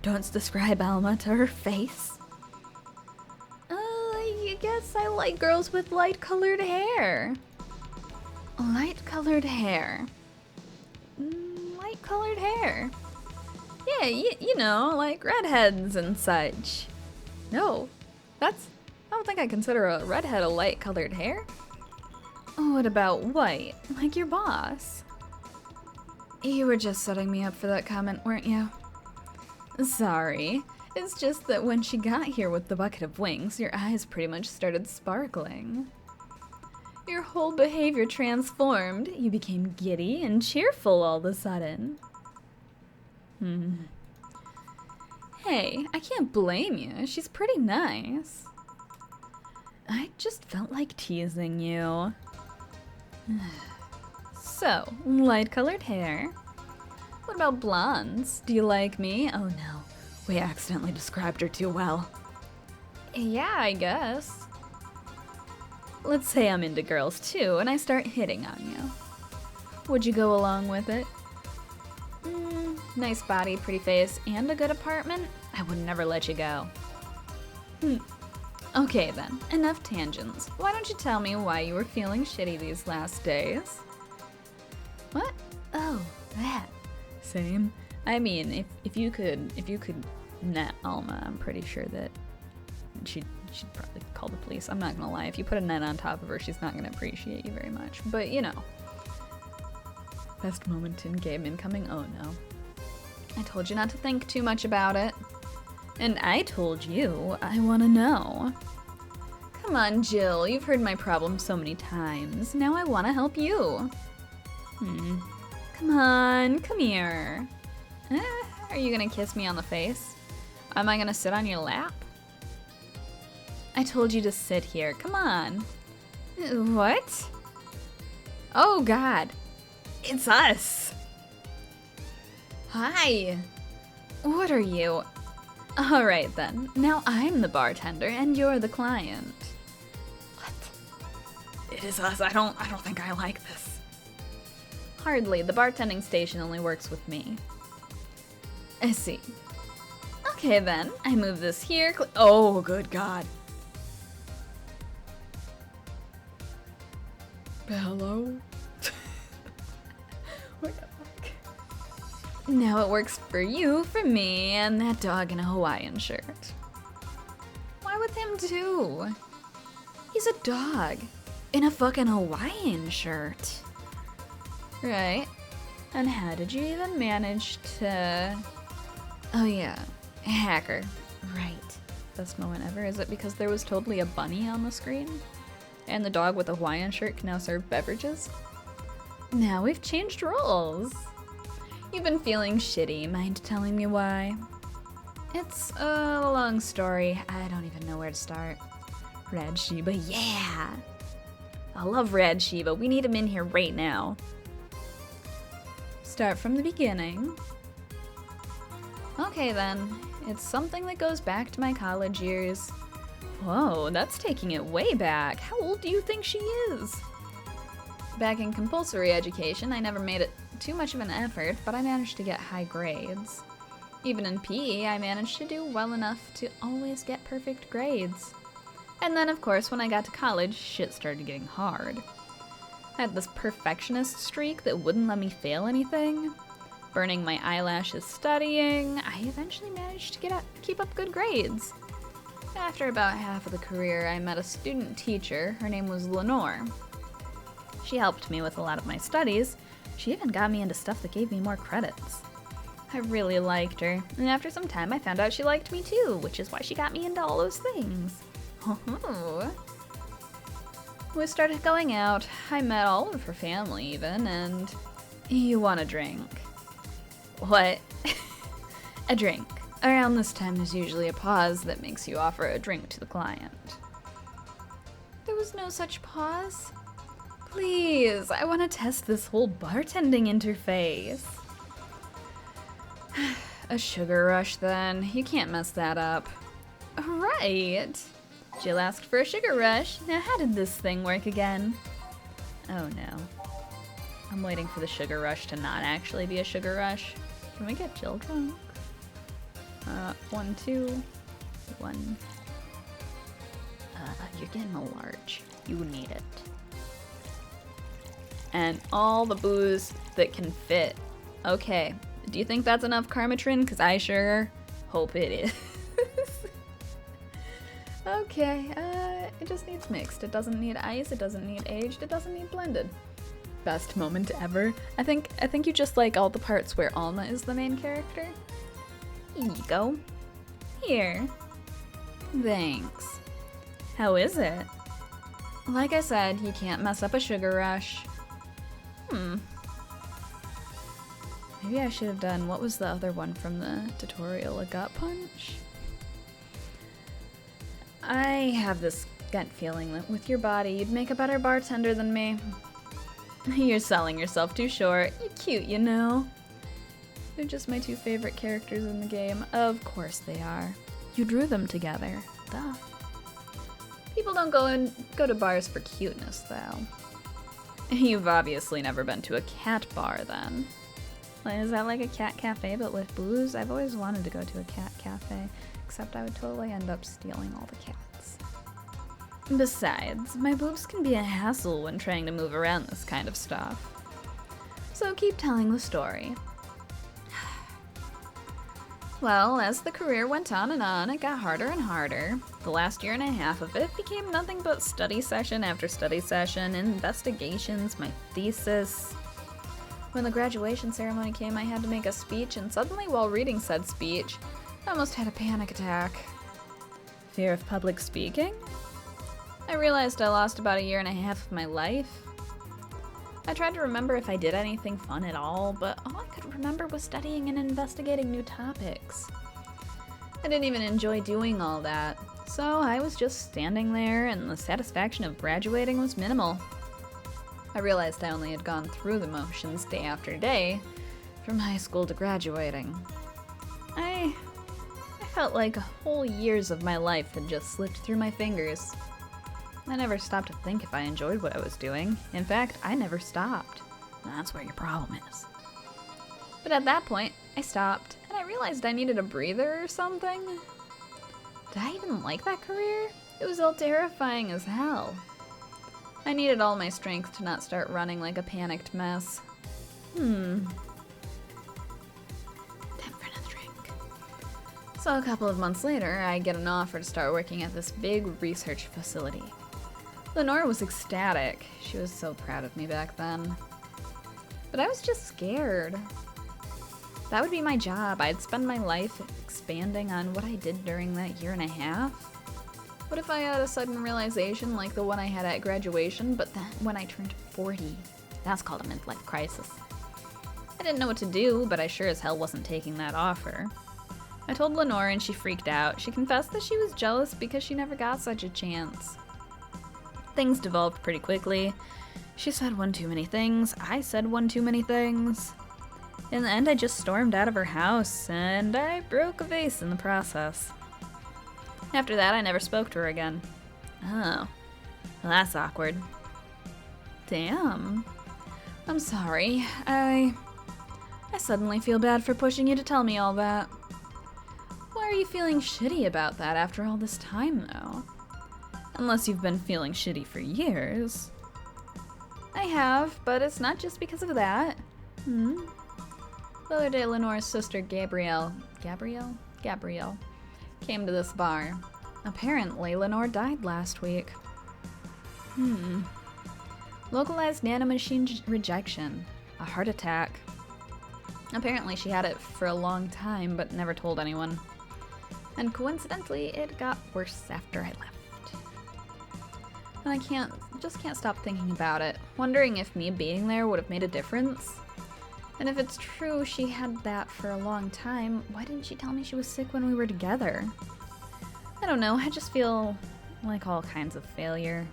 Don't describe Alma to her face. I guess I like girls with light-colored hair. Light-colored hair. Light-colored hair. Yeah, you know, like redheads and such. No, I don't think I consider a redhead a light-colored hair. What about white, like your boss? You were just setting me up for that comment, weren't you? Sorry, it's just that when she got here with the bucket of wings, your eyes pretty much started sparkling. Your whole behavior transformed. You became giddy and cheerful all of a sudden. Hey, I can't blame you. She's pretty nice. I just felt like teasing you. So, light-colored hair. What about blondes? Do you like me? Oh no, we accidentally described her too well. Yeah, I guess. Let's say I'm into girls too, and I start hitting on you. Would you go along with it? Nice body, pretty face, and a good apartment? I would never let you go. Okay then, enough tangents. Why don't you tell me why you were feeling shitty these last days? What? Oh, that. Same. I mean, if you could net Alma, I'm pretty sure that she'd probably call the police. I'm not gonna lie, if you put a net on top of her, she's not gonna appreciate you very much. But you know. Best moment in game incoming? Oh no. I told you not to think too much about it. And I told you I wanna know. Come on, Jill, you've heard my problem so many times. Now I wanna help you. Come on, come here. Are you gonna kiss me on the face? Am I gonna sit on your lap? I told you to sit here, come on. What? Oh God, it's us. Hi. What are you? All right then, now I'm the bartender and you're the client. What? It is us, I don't think I like this. Hardly, the bartending station only works with me. I see. Okay then, I move this here. Oh, good God. Hello? What the fuck? Now it works for you, for me, and that dog in a Hawaiian shirt. Why with him too? He's a dog in a fucking Hawaiian shirt. Right. And how did you even manage to... Oh yeah, hacker. Right. Best moment ever. Is it because there was totally a bunny on the screen? And the dog with a Hawaiian shirt can now serve beverages? Now we've changed roles. You've been feeling shitty. Mind telling me why? It's a long story. I don't even know where to start. Red Shiba, yeah! I love Red Shiba. We need him in here right now. Start from the beginning. Okay then, it's something that goes back to my college years. Whoa, that's taking it way back. How old do you think she is? Back in compulsory education, I never made it too much of an effort, but I managed to get high grades. Even in PE, I managed to do well enough to always get perfect grades. And then, of course, when I got to college, shit started getting hard. I had this perfectionist streak that wouldn't let me fail anything. Burning my eyelashes studying, I eventually managed to keep up good grades. After about half of the career, I met a student teacher. Her name was Lenore. She helped me with a lot of my studies. She even got me into stuff that gave me more credits. I really liked her, and after some time I found out she liked me too, which is why she got me into all those things. We started going out. I met all of her family even, and... You want a drink? What? A drink. Around this time there's usually a pause that makes you offer a drink to the client. There was no such pause? Please, I want to test this whole bartending interface. A sugar rush then. You can't mess that up. Right. Jill asked for a sugar rush. Now how did this thing work again? Oh no. I'm waiting for the sugar rush to not actually be a sugar rush. Can we get Jill drunk? 1, 2, 1. You're getting a large. You need it. and all the booze that can fit. Okay, do you think that's enough Karmatrin? Because I sure hope it is. Okay, it just needs mixed. It doesn't need ice, it doesn't need aged, it doesn't need blended. Best moment ever. I think you just like all the parts where Alma is the main character. Here you go. Here. Thanks. How is it? Like I said, you can't mess up a sugar rush. Maybe I should have done, what was the other one from the tutorial, a gut punch? I have this gut feeling that with your body, you'd make a better bartender than me. You're selling yourself too short. You're cute, you know. They're just my two favorite characters in the game. Of course they are. You drew them together. Duh. People don't go to bars for cuteness, though. You've obviously never been to a cat bar, then. Like, is that like a cat cafe, but with booze? I've always wanted to go to a cat cafe. Except I would totally end up stealing all the cats. Besides, my boobs can be a hassle when trying to move around this kind of stuff. So keep telling the story. Well, as the career went on, it got harder and harder. The last year and a half of it became nothing but study session after study session, investigations, my thesis. When the graduation ceremony came, I had to make a speech, and suddenly while reading said speech, I almost had a panic attack. Fear of public speaking? I realized I lost about a year and a half of my life. I tried to remember if I did anything fun at all, but all I could remember was studying and investigating new topics. I didn't even enjoy doing all that, so I was just standing there and the satisfaction of graduating was minimal. I realized I only had gone through the motions day after day, from high school to graduating. I felt like whole years of my life had just slipped through my fingers. I never stopped to think if I enjoyed what I was doing. In fact, I never stopped. That's where your problem is. But at that point, I stopped, and I realized I needed a breather or something. Did I even like that career? It was all terrifying as hell. I needed all my strength to not start running like a panicked mess. So a couple of months later, I get an offer to start working at this big research facility. Lenore was ecstatic. She was so proud of me back then. But I was just scared. That would be my job. I'd spend my life expanding on what I did during that year and a half. What if I had a sudden realization like the one I had at graduation, but then when I turned 40? That's called a midlife crisis. I didn't know what to do, but I sure as hell wasn't taking that offer. I told Lenore and she freaked out. She confessed that she was jealous because she never got such a chance. Things devolved pretty quickly. She said one too many things. I said one too many things. In the end, I just stormed out of her house, and I broke a vase in the process. After that, I never spoke to her again. Oh. Well, that's awkward. Damn. I'm sorry. I suddenly feel bad for pushing you to tell me all that. Why are you feeling shitty about that after all this time, though? Unless you've been feeling shitty for years. I have, but it's not just because of that. The other day, Lenore's sister Gabrielle came to this bar. Apparently, Lenore died last week. Localized nanomachine rejection. A heart attack. Apparently she had it for a long time, but never told anyone. And coincidentally, it got worse after I left. And I just can't stop thinking about it, wondering if me being there would have made a difference. And if it's true she had that for a long time, why didn't she tell me she was sick when we were together? I don't know, I just feel like all kinds of failure.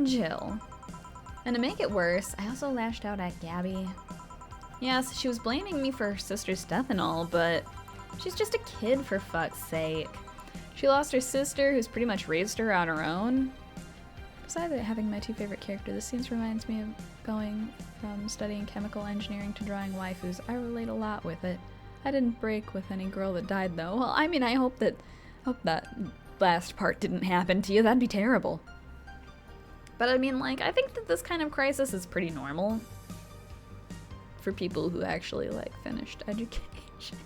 Jill. And to make it worse, I also lashed out at Gabby. Yes, she was blaming me for her sister's death and all, but she's just a kid for fuck's sake. She lost her sister, who's pretty much raised her on her own. Besides having my two favorite characters, this scene reminds me of going from studying chemical engineering to drawing waifus. I relate a lot with it. I didn't break with any girl that died, though. Well, I mean, I hope that last part didn't happen to you. That'd be terrible. But I mean, like, I think that this kind of crisis is pretty normal for people who actually, like, finished education.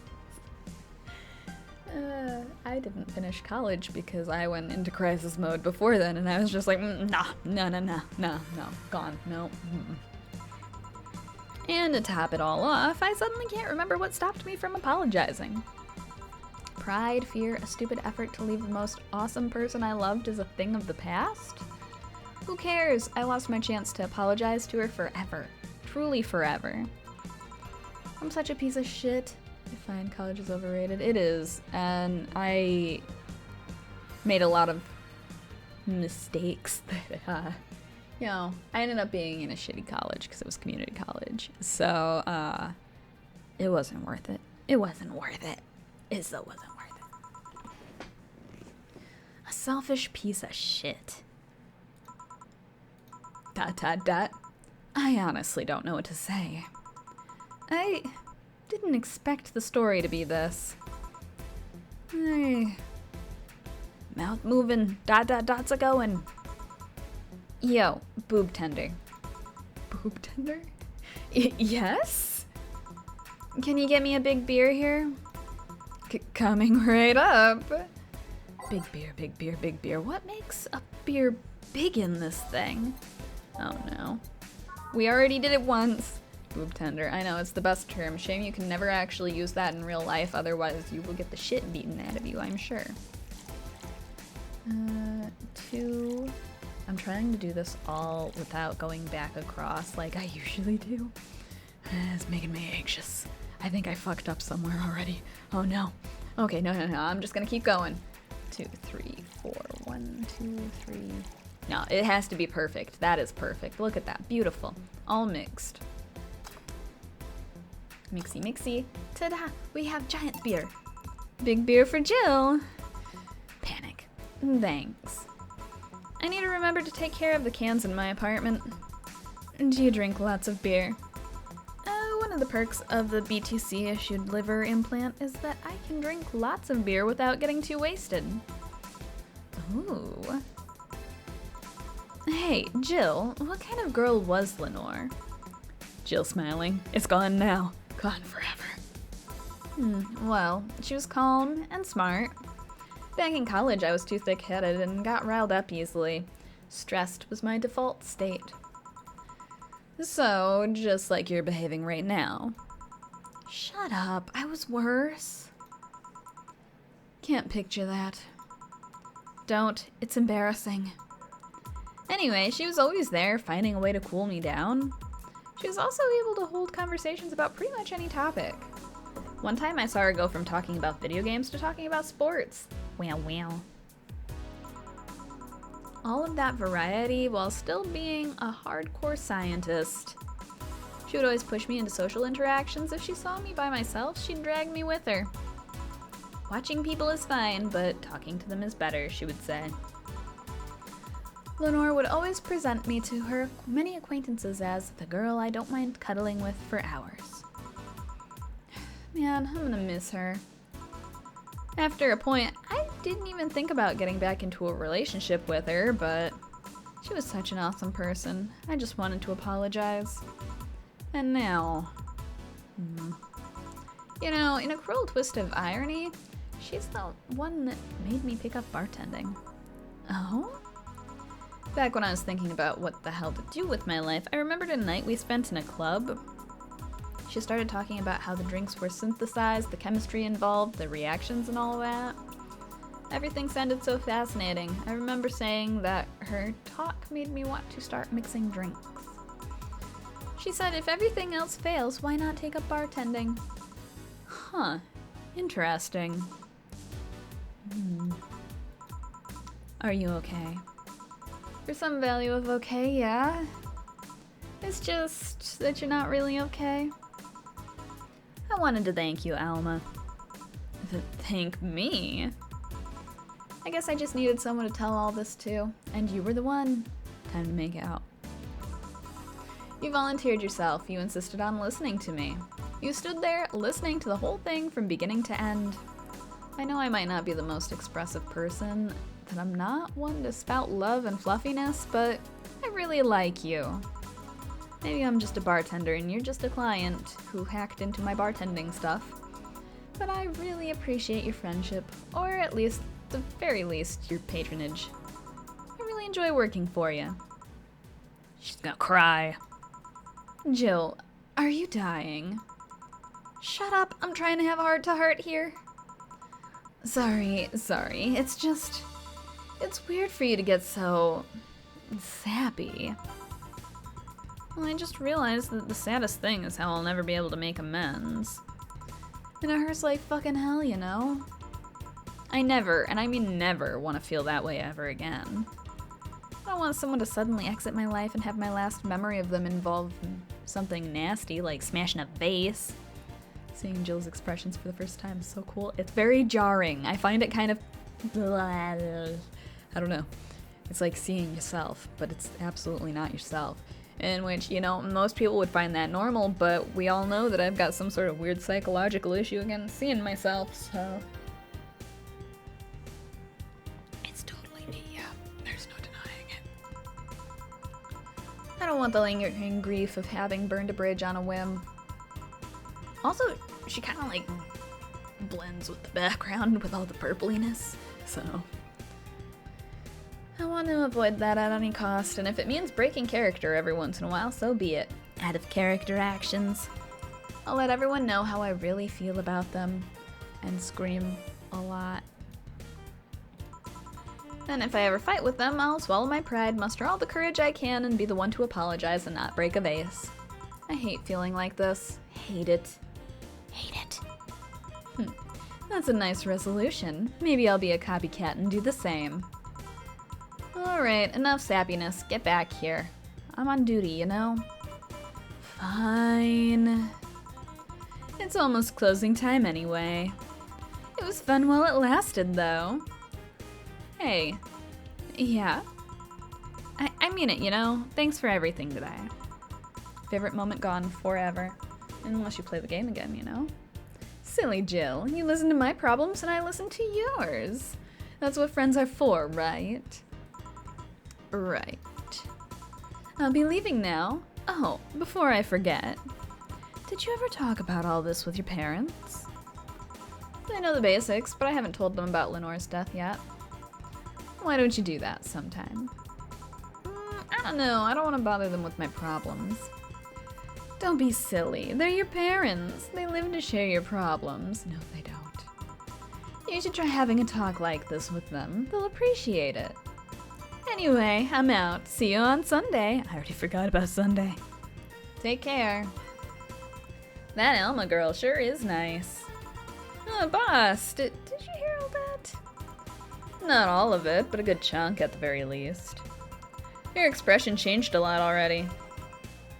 I didn't finish college because I went into crisis mode before then, and I was just like, no, gone, no. And to top it all off, I suddenly can't remember what stopped me from apologizing. Pride, fear, a stupid effort to leave the most awesome person I loved is a thing of the past? Who cares? I lost my chance to apologize to her forever. Truly forever. I'm such a piece of shit. I find college is overrated. It is, and I made a lot of mistakes that, you know, I ended up being in a shitty college because it was community college. So, it wasn't worth it. It wasn't worth it. It still wasn't worth it. A selfish piece of shit. ... I honestly don't know what to say. I didn't expect the story to be this. Mouth moving, dots a going. Yo, boob tender. Boob tender? Yes? Can you get me a big beer here? Coming right up. Big beer, big beer, big beer. What makes a beer big in this thing? Oh no. We already did it once. Boob tender. I know, it's the best term. Shame you can never actually use that in real life, otherwise you will get the shit beaten out of you, I'm sure. 2. I'm trying to do this all without going back across like I usually do. It's making me anxious. I think I fucked up somewhere already. Oh no. Okay, no. I'm just gonna keep going. 2, 3, 4. 1, 2, 3. No, it has to be perfect. That is perfect. Look at that. Beautiful. All mixed. Mixy, mixy. Ta-da! We have giant beer. Big beer for Jill. Panic. Thanks. I need to remember to take care of the cans in my apartment. Do you drink lots of beer? One of the perks of the BTC-issued liver implant is that I can drink lots of beer without getting too wasted. Ooh. Hey, Jill, what kind of girl was Lenore? Jill smiling. It's gone now. Gone forever. Well, she was calm and smart. Back in college, I was too thick-headed and got riled up easily. Stressed was my default state. So, just like you're behaving right now. Shut up, I was worse. Can't picture that. Don't, it's embarrassing. Anyway, she was always there, finding a way to cool me down. She was also able to hold conversations about pretty much any topic. One time I saw her go from talking about video games to talking about sports. Wow. All of that variety while still being a hardcore scientist. She would always push me into social interactions. If she saw me by myself, she'd drag me with her. Watching people is fine, but talking to them is better, she would say. Lenore would always present me to her many acquaintances as the girl I don't mind cuddling with for hours. Man, I'm gonna miss her. After a point, I didn't even think about getting back into a relationship with her, but she was such an awesome person. I just wanted to apologize. And now... You know, in a cruel twist of irony, she's the one that made me pick up bartending. Oh? Back when I was thinking about what the hell to do with my life, I remembered a night we spent in a club. She started talking about how the drinks were synthesized, the chemistry involved, the reactions and all that. Everything sounded so fascinating. I remember saying that her talk made me want to start mixing drinks. She said if everything else fails, why not take up bartending? Huh. Interesting. Are you okay? For some value of okay, yeah. It's just that you're not really okay. I wanted to thank you, Alma. Thank me? I guess I just needed someone to tell all this to, and you were the one. Time to make out. You volunteered yourself. You insisted on listening to me. You stood there listening to the whole thing from beginning to end. I know I might not be the most expressive person, that I'm not one to spout love and fluffiness, but I really like you. Maybe I'm just a bartender and you're just a client who hacked into my bartending stuff. But I really appreciate your friendship, or at least, the very least, your patronage. I really enjoy working for you. She's gonna cry. Jill, are you dying? Shut up, I'm trying to have a heart-to-heart here. Sorry, it's just... It's weird for you to get so... sappy. Well, I just realized that the saddest thing is how I'll never be able to make amends. And it hurts like fucking hell, you know? I never, and I mean never, want to feel that way ever again. I don't want someone to suddenly exit my life and have my last memory of them involve something nasty, like smashing a vase. Seeing Jill's expressions for the first time is so cool. It's very jarring. I find it kind of... I don't know. It's like seeing yourself, but it's absolutely not yourself. In which, you know, most people would find that normal, but we all know that I've got some sort of weird psychological issue against seeing myself, so... It's totally me, yeah. There's no denying it. I don't want the lingering grief of having burned a bridge on a whim. Also, she kind of, like, blends with the background with all the purpliness, so... I want to avoid that at any cost, and if it means breaking character every once in a while, so be it. Out of character actions. I'll let everyone know how I really feel about them, and scream a lot. And if I ever fight with them, I'll swallow my pride, muster all the courage I can, and be the one to apologize and not break a vase. I hate feeling like this. Hate it. Hate it. That's a nice resolution. Maybe I'll be a copycat and do the same. Alright, enough sappiness. Get back here. I'm on duty, you know? Fine. It's almost closing time anyway. It was fun while it lasted, though. Hey. Yeah? I mean it, you know? Thanks for everything today. Favorite moment gone forever. Unless you play the game again, you know? Silly Jill, you listen to my problems and I listen to yours. That's what friends are for, right? Right. I'll be leaving now. Oh, before I forget. Did you ever talk about all this with your parents? They know the basics, but I haven't told them about Lenore's death yet. Why don't you do that sometime? I don't know. I don't want to bother them with my problems. Don't be silly. They're your parents. They live to share your problems. No, they don't. You should try having a talk like this with them. They'll appreciate it. Anyway, I'm out. See you on Sunday. I already forgot about Sunday. Take care. That Elma girl sure is nice. Oh, boss, did you hear all that? Not all of it, but a good chunk at the very least. Your expression changed a lot already.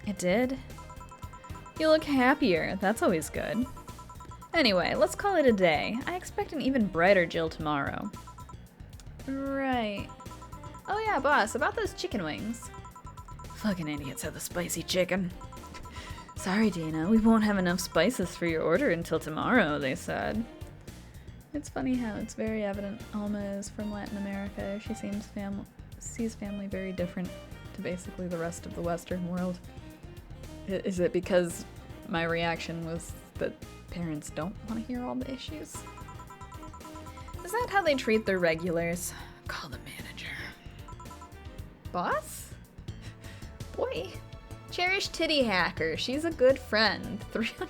It did? You look happier. That's always good. Anyway, let's call it a day. I expect an even brighter Jill tomorrow. Right. Oh yeah, boss, about those chicken wings. Fucking idiots have the spicy chicken. Sorry, Dina, we won't have enough spices for your order until tomorrow, they said. It's funny how it's very evident Alma is from Latin America. She sees family very different to basically the rest of the Western world. Is it because my reaction was that parents don't want to hear all the issues? Is that how they treat their regulars? Call the manager. Boss? Boy. Cherish Titty Hacker. She's a good friend. $300.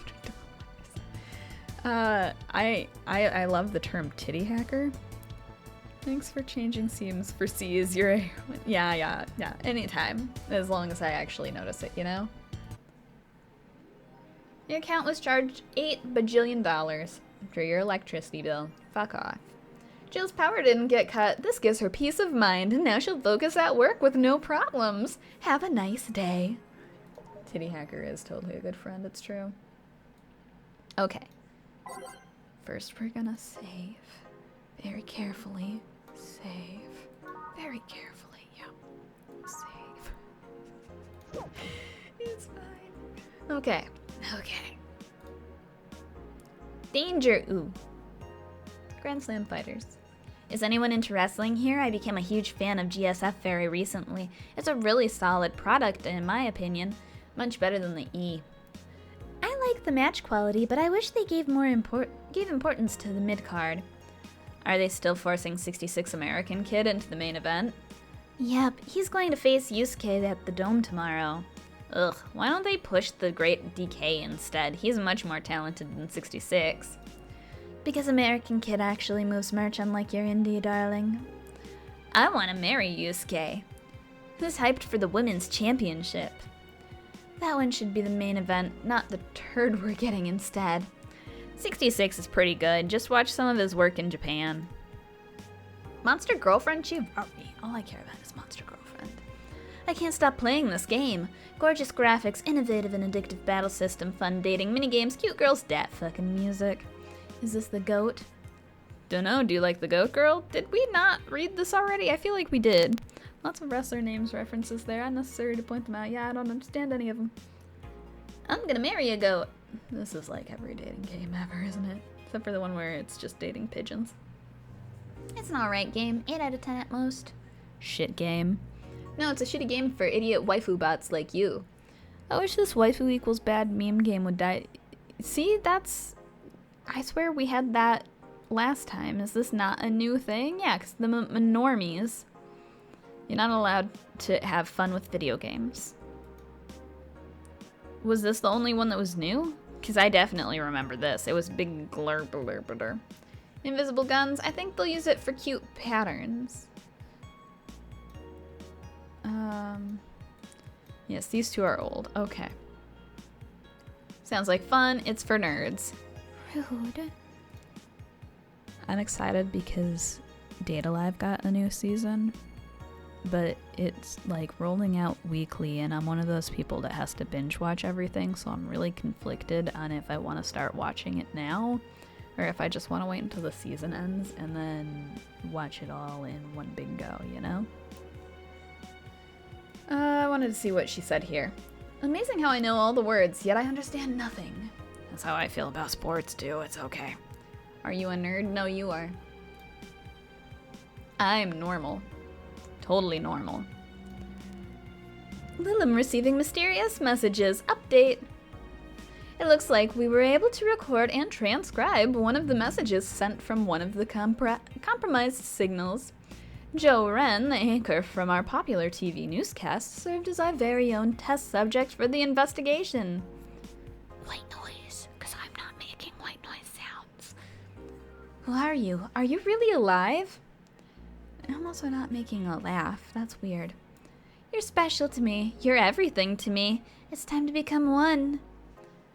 I love the term titty hacker. Thanks for changing seams for C's. Yeah. Anytime. As long as I actually notice it, you know? Your account was charged $8 bajillion for your electricity bill. Fuck off. Jill's power didn't get cut. This gives her peace of mind, and now she'll focus at work with no problems. Have a nice day. Titty Hacker is totally a good friend, it's true. Okay. First we're gonna save. Very carefully. Save. Very carefully, yeah. Save. It's fine. Okay. Danger! Ooh. Grand Slam fighters. Is anyone into wrestling here? I became a huge fan of GSF very recently. It's a really solid product, in my opinion. Much better than the E. I like the match quality, but I wish they gave importance to the mid-card. Are they still forcing 66 American Kid into the main event? Yep, he's going to face Yusuke at the Dome tomorrow. Ugh, why don't they push the Great DK instead? He's much more talented than 66. Because American Kid actually moves merch, unlike your indie darling. I want to marry Yusuke. Who's hyped for the Women's Championship? That one should be the main event, not the turd we're getting instead. 66 is pretty good, just watch some of his work in Japan. Monster Girlfriend Chivalry. All I care about is Monster Girlfriend. I can't stop playing this game. Gorgeous graphics, innovative and addictive battle system, fun dating, minigames, cute girls, dat fucking music. Is this the GOAT? Dunno, do you like the GOAT girl? Did we not read this already? I feel like we did. Lots of wrestler names references there, unnecessary to point them out. Yeah, I don't understand any of them. I'm gonna marry a goat. This is like every dating game ever, isn't it? Except for the one where it's just dating pigeons. It's an alright game, 8 out of 10 at most. Shit game. No, it's a shitty game for idiot waifu bots like you. I wish this waifu equals bad meme game would die. See, that's... I swear we had that last time. Is this not a new thing? Yeah, because the normies. You're not allowed to have fun with video games. Was this the only one that was new? Because I definitely remember this. It was big glurblurblur. Invisible guns. I think they'll use it for cute patterns. Yes, these two are old. Okay. Sounds like fun. It's for nerds. Rude. I'm excited because Data Live got a new season, but it's like rolling out weekly, and I'm one of those people that has to binge watch everything, so I'm really conflicted on if I want to start watching it now or if I just want to wait until the season ends and then watch it all in one big go, you know? I wanted to see what she said here. Amazing how I know all the words, yet I understand nothing. That's how I feel about sports, too. It's okay. Are you a nerd? No, you are. I'm normal. Totally normal. Lilim receiving mysterious messages. Update. It looks like we were able to record and transcribe one of the messages sent from one of the compromised signals. Joe Wren, the anchor from our popular TV newscast, served as our very own test subject for the investigation. White noise, because I'm not making white noise sounds. Who are you? Are you really alive? I'm also not making a laugh. That's weird. You're special to me. You're everything to me. It's time to become one.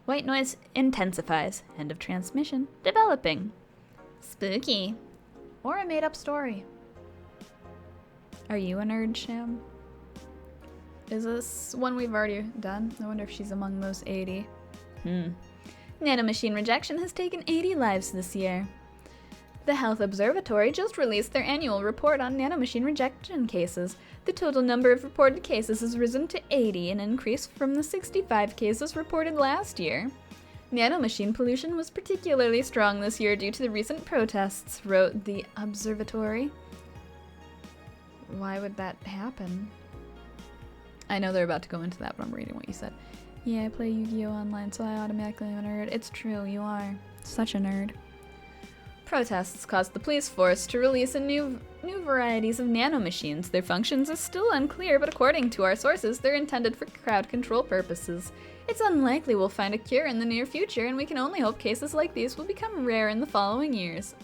White noise intensifies. End of transmission. Developing. Spooky. Or a made-up story. Are you a nerd, Sham? Is this one we've already done? I wonder if she's among those 80. Nanomachine rejection has taken 80 lives this year. The Health Observatory just released their annual report on nanomachine rejection cases. The total number of reported cases has risen to 80, an increase from the 65 cases reported last year. Nanomachine pollution was particularly strong this year due to the recent protests, wrote the observatory. Why would that happen? I know they're about to go into that, but I'm reading what you said. Yeah, I play Yu-Gi-Oh! Online, so I automatically am a nerd. It's true, you are. Such a nerd. Protests caused the police force to release new varieties of nanomachines. Their functions are still unclear, but according to our sources, they're intended for crowd control purposes. It's unlikely we'll find a cure in the near future, and we can only hope cases like these will become rare in the following years.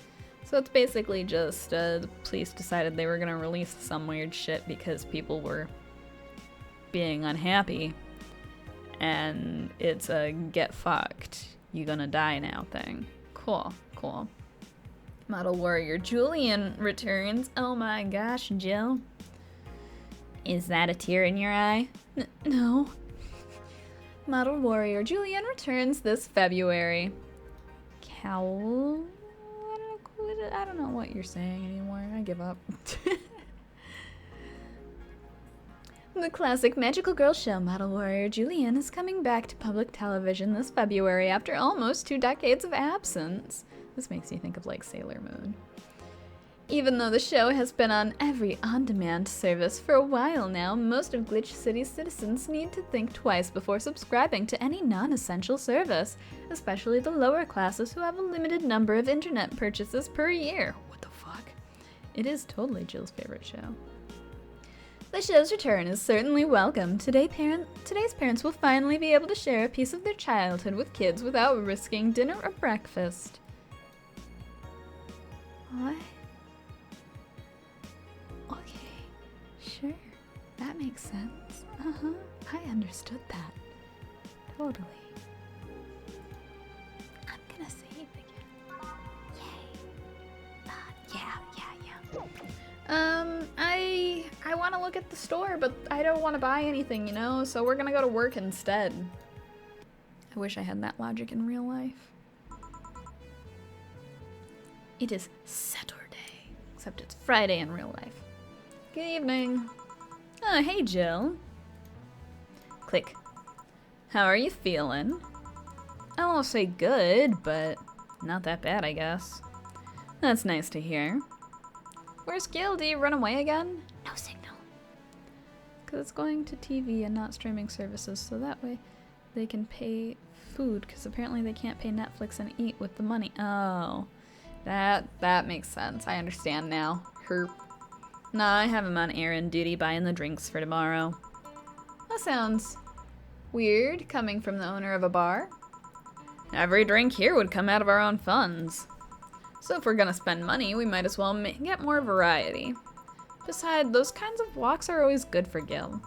So it's basically just the police decided they were going to release some weird shit because people were being unhappy. And it's a get fucked, you gonna die now thing. Cool, cool. Model Warrior Julian returns. Oh my gosh, Jill. Is that a tear in your eye? No. Model Warrior Julian returns this February. Cowl? I don't know what you're saying anymore. I give up. The classic magical girl show Model Warrior Julian is coming back to public television this February after almost 2 decades of absence. This makes me think of like Sailor Moon. Even though the show has been on every on-demand service for a while now, most of Glitch City's citizens need to think twice before subscribing to any non-essential service, especially the lower classes who have a limited number of internet purchases per year. What the fuck? It is totally Jill's favorite show. The show's return is certainly welcome. Today's parents will finally be able to share a piece of their childhood with kids without risking dinner or breakfast. What? Okay, sure. That makes sense. I understood that. Totally. I'm gonna save again. Yay. Yeah. I want to look at the store, but I don't want to buy anything, you know? So we're gonna go to work instead. I wish I had that logic in real life. It is Saturday, except it's Friday in real life. Good evening. Oh, hey, Jill. Click. How are you feeling? I won't say good, but not that bad, I guess. That's nice to hear. Where's Gil? Did he run away again? No signal. Because it's going to TV and not streaming services, so that way they can pay food, because apparently they can't pay Netflix and eat with the money. Oh, that makes sense. I understand now. Herp. Nah, I have him on errand duty buying the drinks for tomorrow. That sounds weird, coming from the owner of a bar. Every drink here would come out of our own funds. So if we're gonna spend money, we might as well get more variety. Besides, those kinds of walks are always good for Gil.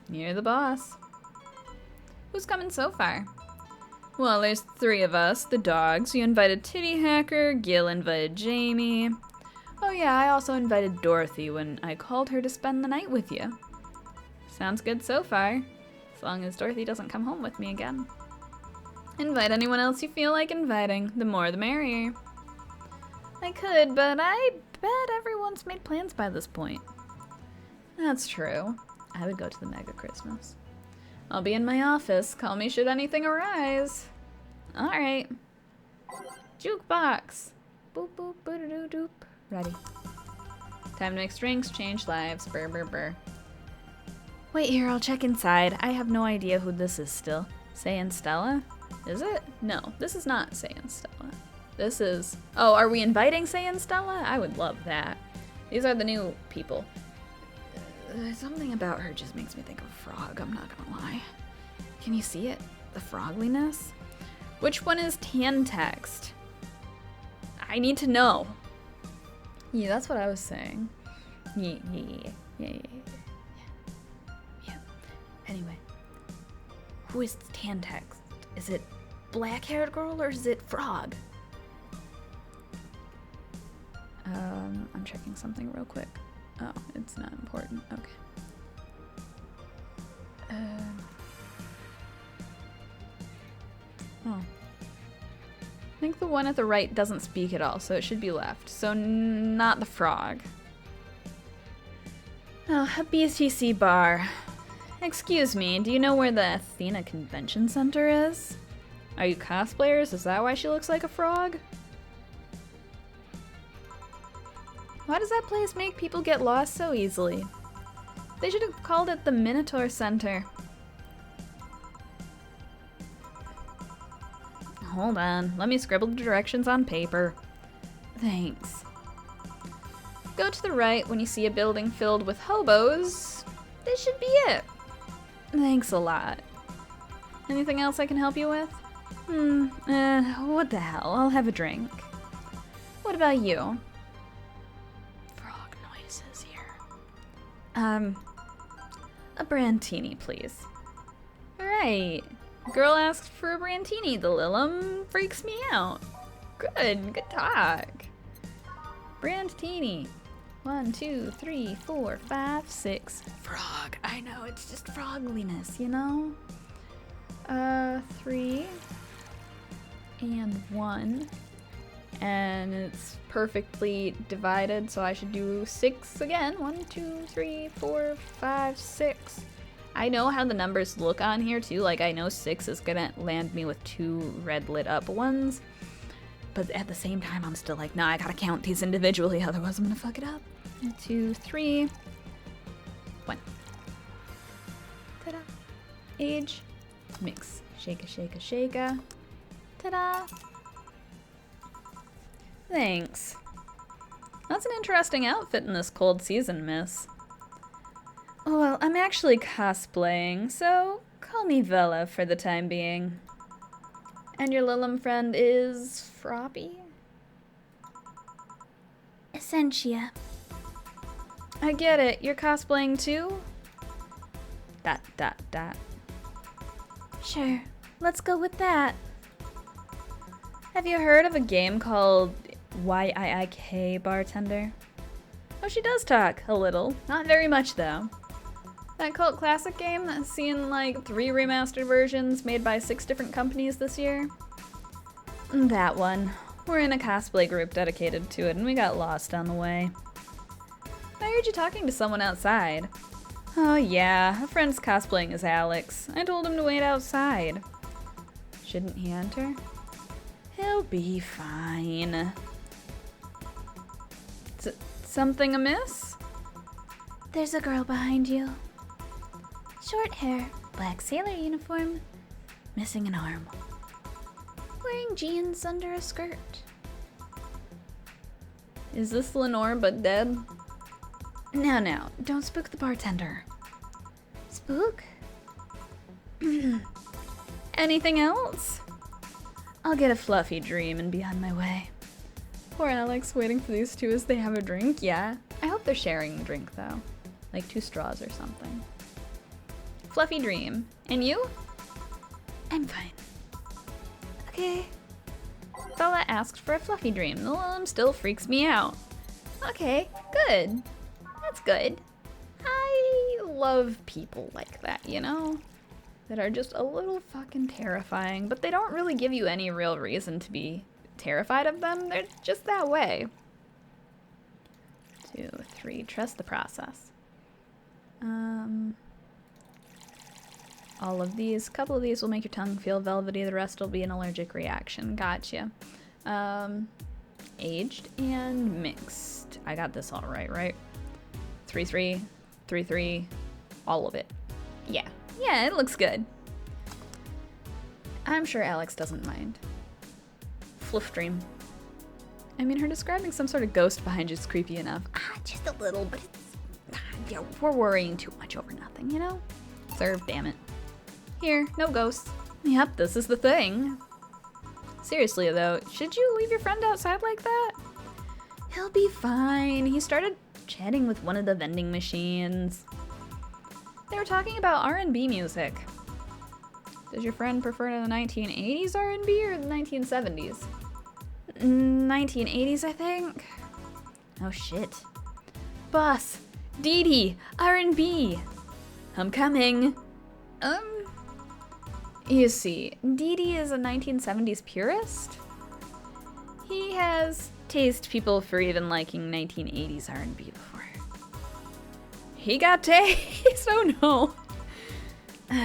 You're the boss. Who's coming so far? Well, there's 3 of us, the dogs. You invited Titty Hacker, Gil invited Jamie. Oh yeah, I also invited Dorothy when I called her to spend the night with you. Sounds good so far, as long as Dorothy doesn't come home with me again. Invite anyone else you feel like inviting, the more the merrier. I could, but I bet everyone's made plans by this point. That's true. I would go to the Mega Christmas. I'll be in my office. Call me should anything arise. Alright. Jukebox. Boop boop boop doo doop. Ready. Time to mix drinks, change lives. Brr brr brr. Wait here, I'll check inside. I have no idea who this is still. Say and Stella? Is it? No, this is not Say and Stella. This is... Oh, are we inviting Say and Stella? I would love that. These are the new people. Something about her just makes me think of a frog, I'm not gonna lie. Can you see it? The frogliness? Which one is tan text? I need to know. Yeah, that's what I was saying. Yeah. Anyway. Who is tan text? Is it black-haired girl or is it frog? I'm checking something real quick. Oh, it's not important. Okay. Oh. I think the one at the right doesn't speak at all, so it should be left. So not the frog. Oh, a BTC bar. Excuse me, do you know where the Athena Convention Center is? Are you cosplayers? Is that why she looks like a frog? Why does that place make people get lost so easily? They should have called it the Minotaur Center. Hold on, let me scribble the directions on paper. Thanks. Go to the right when you see a building filled with hobos. This should be it. Thanks a lot. Anything else I can help you with? What the hell, I'll have a drink. What about you? Frog noises here. A brandtini, please. Right. Girl asked for a brandtini, the Lilum freaks me out. Good talk. Brandtini. 1, 2, 3, 4, 5, 6. Frog. I know, it's just frogliness, you know? 3 and 1. And it's perfectly divided, so I should do 6 again. 1, 2, 3, 4, 5, 6. I know how the numbers look on here too, like I know 6 is gonna land me with 2 red lit up ones. But at the same time, I'm still like, nah, I gotta count these individually, otherwise I'm gonna fuck it up. 1, 2, 3. 1. Ta-da. Age. Mix. Shaka, shaka, shaka. Ta-da. Thanks. That's an interesting outfit in this cold season, miss. Well, I'm actually cosplaying, so call me Vela for the time being. And your Lilum friend is Froppy? Essentia. I get it. You're cosplaying too? ... Sure. Let's go with that. Have you heard of a game called YIIK Bartender? Oh, she does talk a little. Not very much, though. That cult classic game that's seen like 3 remastered versions made by 6 different companies this year? That one. We're in a cosplay group dedicated to it and we got lost on the way. I heard you talking to someone outside. Oh yeah, a friend's cosplaying as Alex. I told him to wait outside. Shouldn't he enter? He'll be fine. Something amiss? There's a girl behind you. Short hair, black sailor uniform, missing an arm. Wearing jeans under a skirt. Is this Lenore but dead? No, don't spook the bartender. Spook? Anything else? I'll get a fluffy dream and be on my way. Poor Alex waiting for these two as they have a drink, yeah. I hope they're sharing the drink though. Like 2 straws or something. Fluffy dream. And you? I'm fine. Okay. Bella asked for a fluffy dream. The Lilum still freaks me out. Okay, good. That's good. I love people like that, you know? That are just a little fucking terrifying, but they don't really give you any real reason to be terrified of them. They're just that way. 2, 3, trust the process. All of these, a couple of these will make your tongue feel velvety, the rest will be an allergic reaction. Gotcha. Aged and mixed. I got this all right? 3, 3, 3, 3, all of it. Yeah, it looks good. I'm sure Alex doesn't mind. Fluff dream. I mean, her describing some sort of ghost behind you is creepy enough. Just a little, but it's... yeah, we're worrying too much over nothing, you know? Serve, damn it. Here, no ghosts. Yep, this is the thing. Seriously though, should you leave your friend outside like that? He'll be fine. He started chatting with one of the vending machines. They were talking about R&B music. Does your friend prefer the 1980s R&B or the 1970s? 1980s, I think. Oh shit. Boss, Dee Dee, R&B. I'm coming. You see, Dee Dee is a 1970s purist. He has tased people for even liking 1980s R&B before. He got tased? Oh no.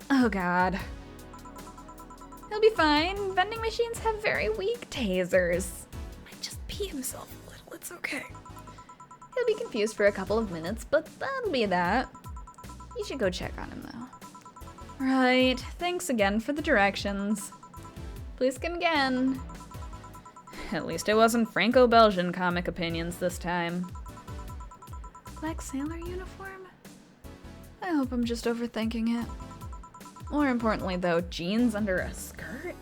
Oh god. He'll be fine. Vending machines have very weak tasers. Might just pee himself a little, it's okay. He'll be confused for a couple of minutes, but that'll be that. You should go check on him though. Right, thanks again for the directions. Please come again. At least it wasn't Franco-Belgian comic opinions this time. Black sailor uniform? I hope I'm just overthinking it. More importantly though, jeans under a skirt?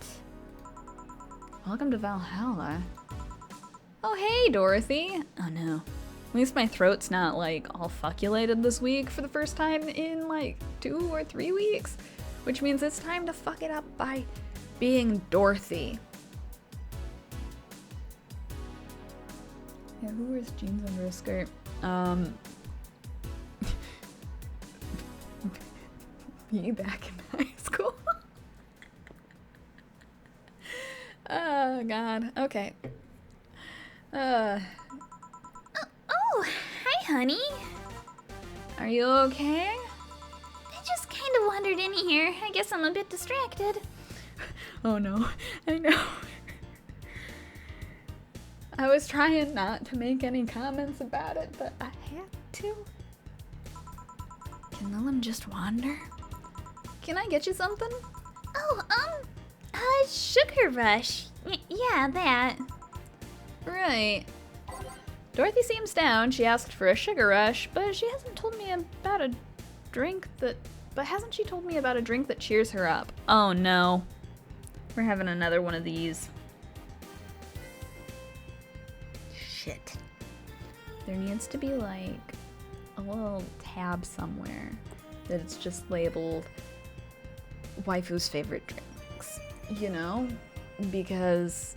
Welcome to Valhalla. Oh hey, Dorothy. Oh no. At least my throat's not like all fuculated this week for the first time in like 2 or 3 weeks. Which means it's time to fuck it up by being Dorothy. Yeah, who wears jeans under a skirt? Me back in high school. Oh god, okay. Oh, hi honey. Are you okay? I just kind of wandered in here. I guess I'm a bit distracted. Oh no, I know. I was trying not to make any comments about it, but I had to. Can Lilum just wander? Can I get you something?
Oh, sugar rush. Yeah, that.
Right. Dorothy seems down. She asked for a sugar rush, but she hasn't told me about a drink that... But hasn't she told me about a drink that cheers her up? Oh no. We're having another one of these. Shit. There needs to be like a little tab somewhere that it's just labeled Waifu's favorite drinks, you know? Because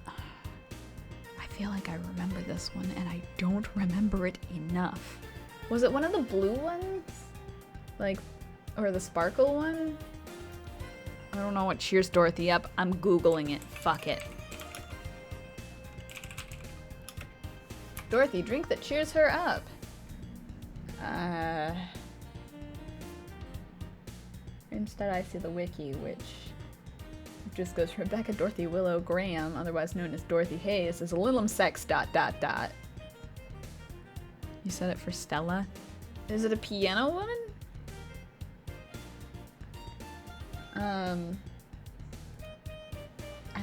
I feel like I remember this one and I don't remember it enough. Was it one of the blue ones? Like, or the sparkle one? I don't know what cheers Dorothy up. I'm Googling it. Fuck it. Dorothy, drink that cheers her up. Instead I see the wiki, which just goes Rebecca Dorothy Willow Graham, otherwise known as Dorothy Hayes, is a Lilum sex ... You said it for Stella? Is it a piano woman? I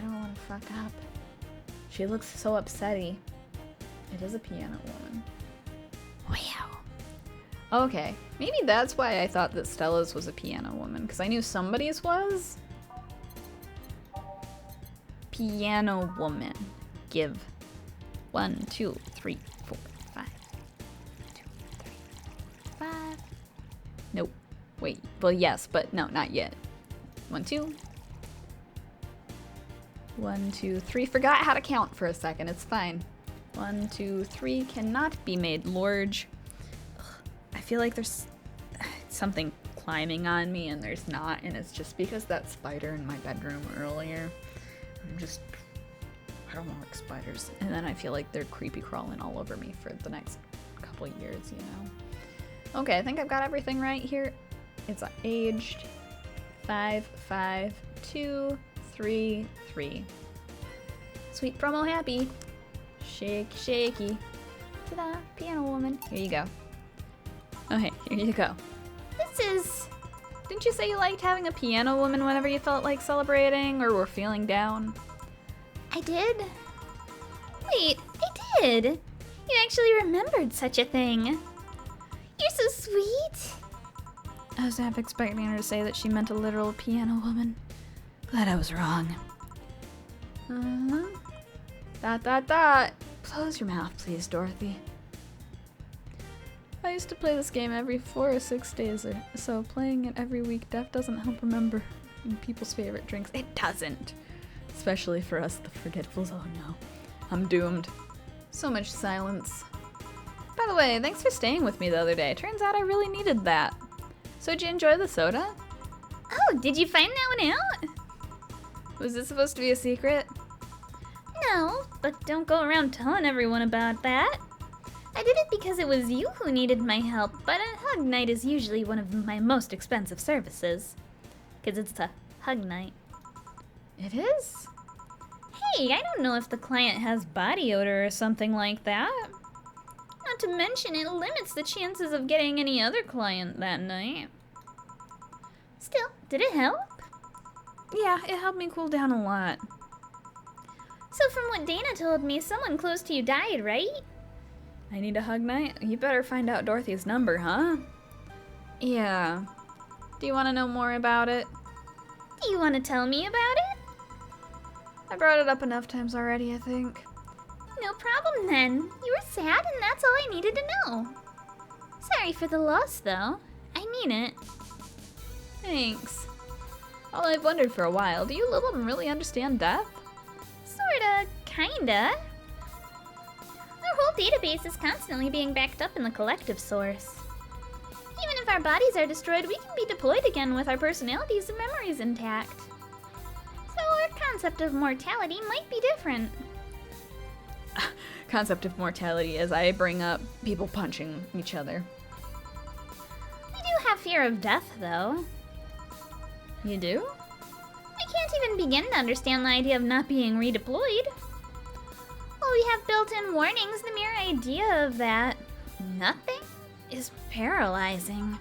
don't want to fuck up. She looks so upsetty. It is a piano woman. Wow. Okay, maybe that's why I thought that Stella's was a piano woman, because I knew somebody's was. Piano woman. Give. 1, 2, 3, 4, 5. 2, 3, 5. Nope. Wait. Well, yes, but no, not yet. 1, 2. 1, 2, 3. Forgot how to count for a second. It's fine. 1, 2, 3 cannot be made large. Ugh, I feel like there's something climbing on me and there's not, and it's just because that spider in my bedroom earlier. I don't like spiders. And then I feel like they're creepy crawling all over me for the next couple years, you know? Okay, I think I've got everything right here. It's aged 5, 5, 2, 3, 3. Sweet promo happy. Shake, shaky. Ta-da, piano woman. Here you go. Okay, here you go.
This is...
Didn't you say you liked having a piano woman whenever you felt like celebrating or were feeling down?
I did? Wait, I did! You actually remembered such a thing. You're so sweet!
I was half expecting her to say that she meant a literal piano woman. Glad I was wrong. Dot. Close your mouth, please, Dorothy. I used to play this game every 4 or 6 days or so. Playing it every week doesn't help remember people's favorite drinks. It doesn't. Especially for us, the forgetfuls. Oh no. I'm doomed. So much silence. By the way, thanks for staying with me the other day. Turns out I really needed that. So did you enjoy the soda?
Oh, did you find that one out?
Was this supposed to be a secret?
No, but don't go around telling everyone about that. I did it because it was you who needed my help, but a hug night is usually one of my most expensive services. Because it's a hug night.
It is?
Hey, I don't know if the client has body odor or something like that. Not to mention, it limits the chances of getting any other client that night. Still, did it help?
Yeah, it helped me cool down a lot.
So from what Dana told me, someone close to you died, right?
I need a hug night? You better find out Dorothy's number, huh? Yeah. Do you want to know more about it?
Do you want to tell me about it?
I brought it up enough times already, I think.
No problem then. You were sad and that's all I needed to know. Sorry for the loss, though. I mean it.
Thanks. All I've wondered for a while, do you Lilum really understand death?
Sorta, kinda. Our whole database is constantly being backed up in the collective source. Even if our bodies are destroyed, we can be deployed again with our personalities and memories intact. So our concept of mortality might be different.
Concept of mortality as I bring up people punching each other.
We do have fear of death, though.
You do?
I can't even begin to understand the idea of not being redeployed. All we have built-in warnings, the mere idea of that nothing is paralyzing.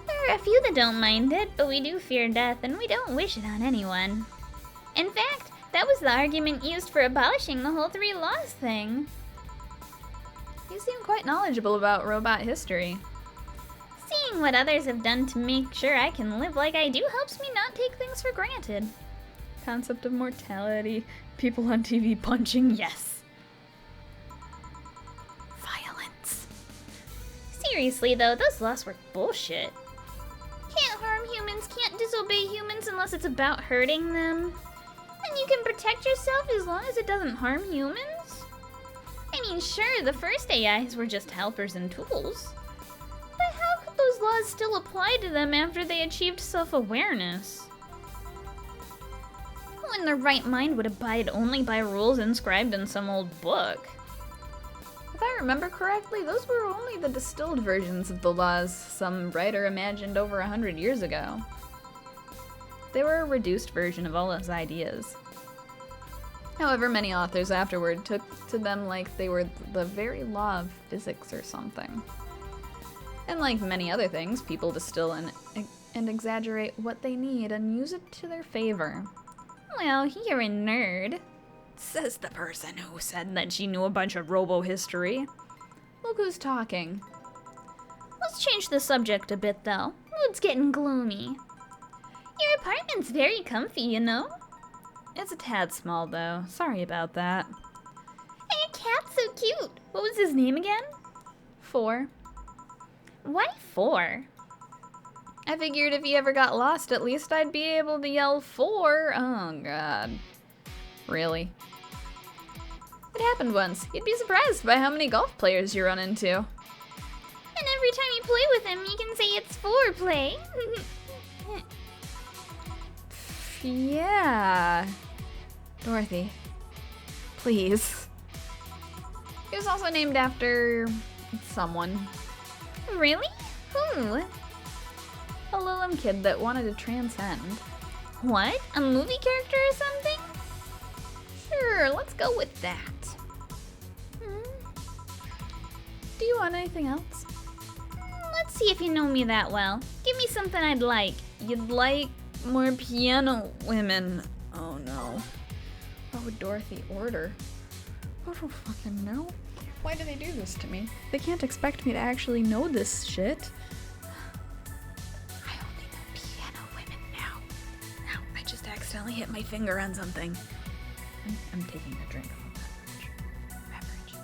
There are a few that don't mind it, but we do fear death, and we don't wish it on anyone. In fact, that was the argument used for abolishing the whole 3 laws thing.
You seem quite knowledgeable about robot history.
Seeing what others have done to make sure I can live like I do helps me not take things for granted.
Concept of mortality, people on TV punching, yes. Violence.
Seriously though, those laws were bullshit. Can't harm humans, can't disobey humans unless it's about hurting them. And you can protect yourself as long as it doesn't harm humans? I mean, sure, the first AIs were just helpers and tools. But how could those laws still apply to them after they achieved self-awareness? Who in their right mind would abide only by rules inscribed in some old book?
If I remember correctly, those were only the distilled versions of the laws some writer imagined over 100 years ago. They were a reduced version of all those ideas. However, many authors afterward took to them like they were the very law of physics or something. And like many other things, people distill and exaggerate what they need and use it to their favor.
Well, you're a nerd.
Says the person who said that she knew a bunch of robo-history. Look who's talking.
Let's change the subject a bit, though. Mood's getting gloomy. Your apartment's very comfy, you know?
It's a tad small, though. Sorry about that.
And your cat's so cute. What was his name again?
4.
Why 4?
I figured if he ever got lost, at least I'd be able to yell 4. Oh, God. Really? It happened once. You'd be surprised by how many golf players you run into.
And every time you play with him, you can say it's foreplay.
Yeah. Dorothy. Please. He was also named after someone.
Really? Who?
A Lilum kid that wanted to transcend.
What? A movie character or something?
Sure, let's go with that. Do you want anything else?
Let's see if you know me that well. Give me something I'd like.
You'd like more piano women. Oh no. What would Dorothy order? I don't fucking know. Why do they do this to me? They can't expect me to actually know this shit. I only know piano women now. Now, I just accidentally hit my finger on something. I'm taking a drink of a beverage.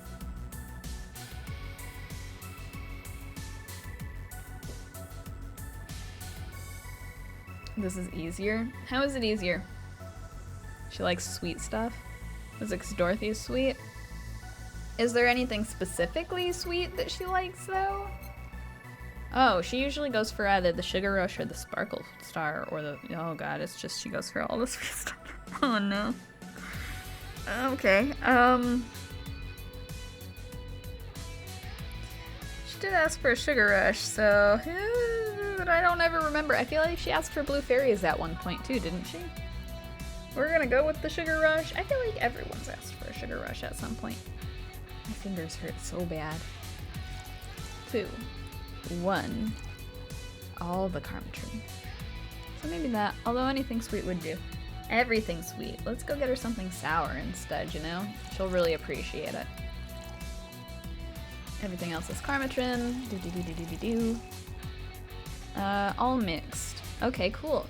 This is easier? How is it easier? She likes sweet stuff? Is it 'cause Dorothy's sweet? Is there anything specifically sweet that she likes, though? Oh, she usually goes for either the Sugar Rush or the Sparkle Star, or the... Oh god, it's just she goes for all the sweet stuff. Oh no. Okay, she did ask for a Sugar Rush, so... But I don't ever remember. I feel like she asked for Blue Fairies at one point too, didn't she? We're gonna go with the Sugar Rush. I feel like everyone's asked for a Sugar Rush at some point. My fingers hurt so bad. 2, 1. All the Karma Tree. So maybe that, although anything sweet would do. Everything sweet. Let's go get her something sour instead, you know? She'll really appreciate it. Everything else is Karmatrin. Do. All mixed. Okay, cool.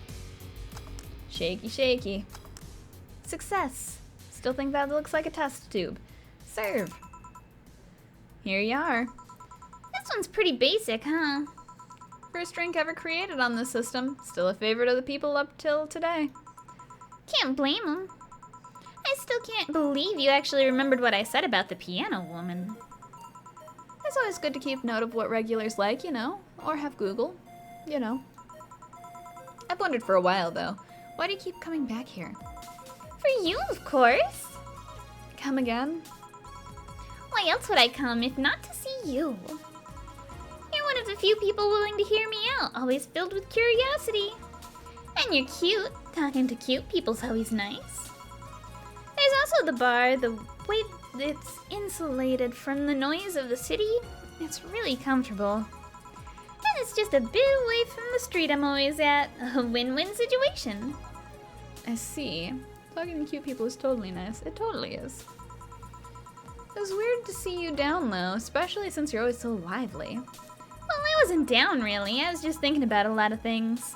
Shaky, shaky. Success. Still think that looks like a test tube. Serve. Here you are.
This one's pretty basic, huh?
First drink ever created on this system. Still a favorite of the people up till today.
Can't blame them. I still can't believe you actually remembered what I said about the piano woman.
It's always good to keep note of what regulars like, you know, or have Google, you know. I've wondered for a while, though, why do you keep coming back here?
For you, of course.
Come again?
Why else would I come if not to see you? You're one of the few people willing to hear me out, always filled with curiosity. And you're cute. Talking to cute people's always nice. There's also the bar, the way it's insulated from the noise of the city, it's really comfortable. And it's just a bit away from the street I'm always at. A win-win situation.
I see. Talking to cute people is totally nice. It totally is. It was weird to see you down though, especially since you're always so lively.
Well, I wasn't down really. I was just thinking about a lot of things.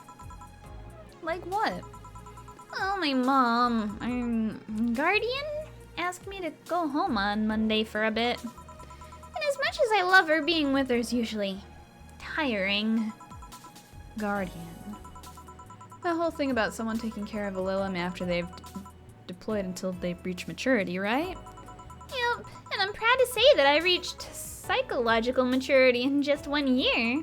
Like what?
Well, my mom, guardian, asked me to go home on Monday for a bit. And as much as I love her, being with her is usually tiring.
Guardian. The whole thing about someone taking care of a Lilim after they've deployed until they reach maturity, right?
Yep, and I'm proud to say that I reached psychological maturity in just 1 year.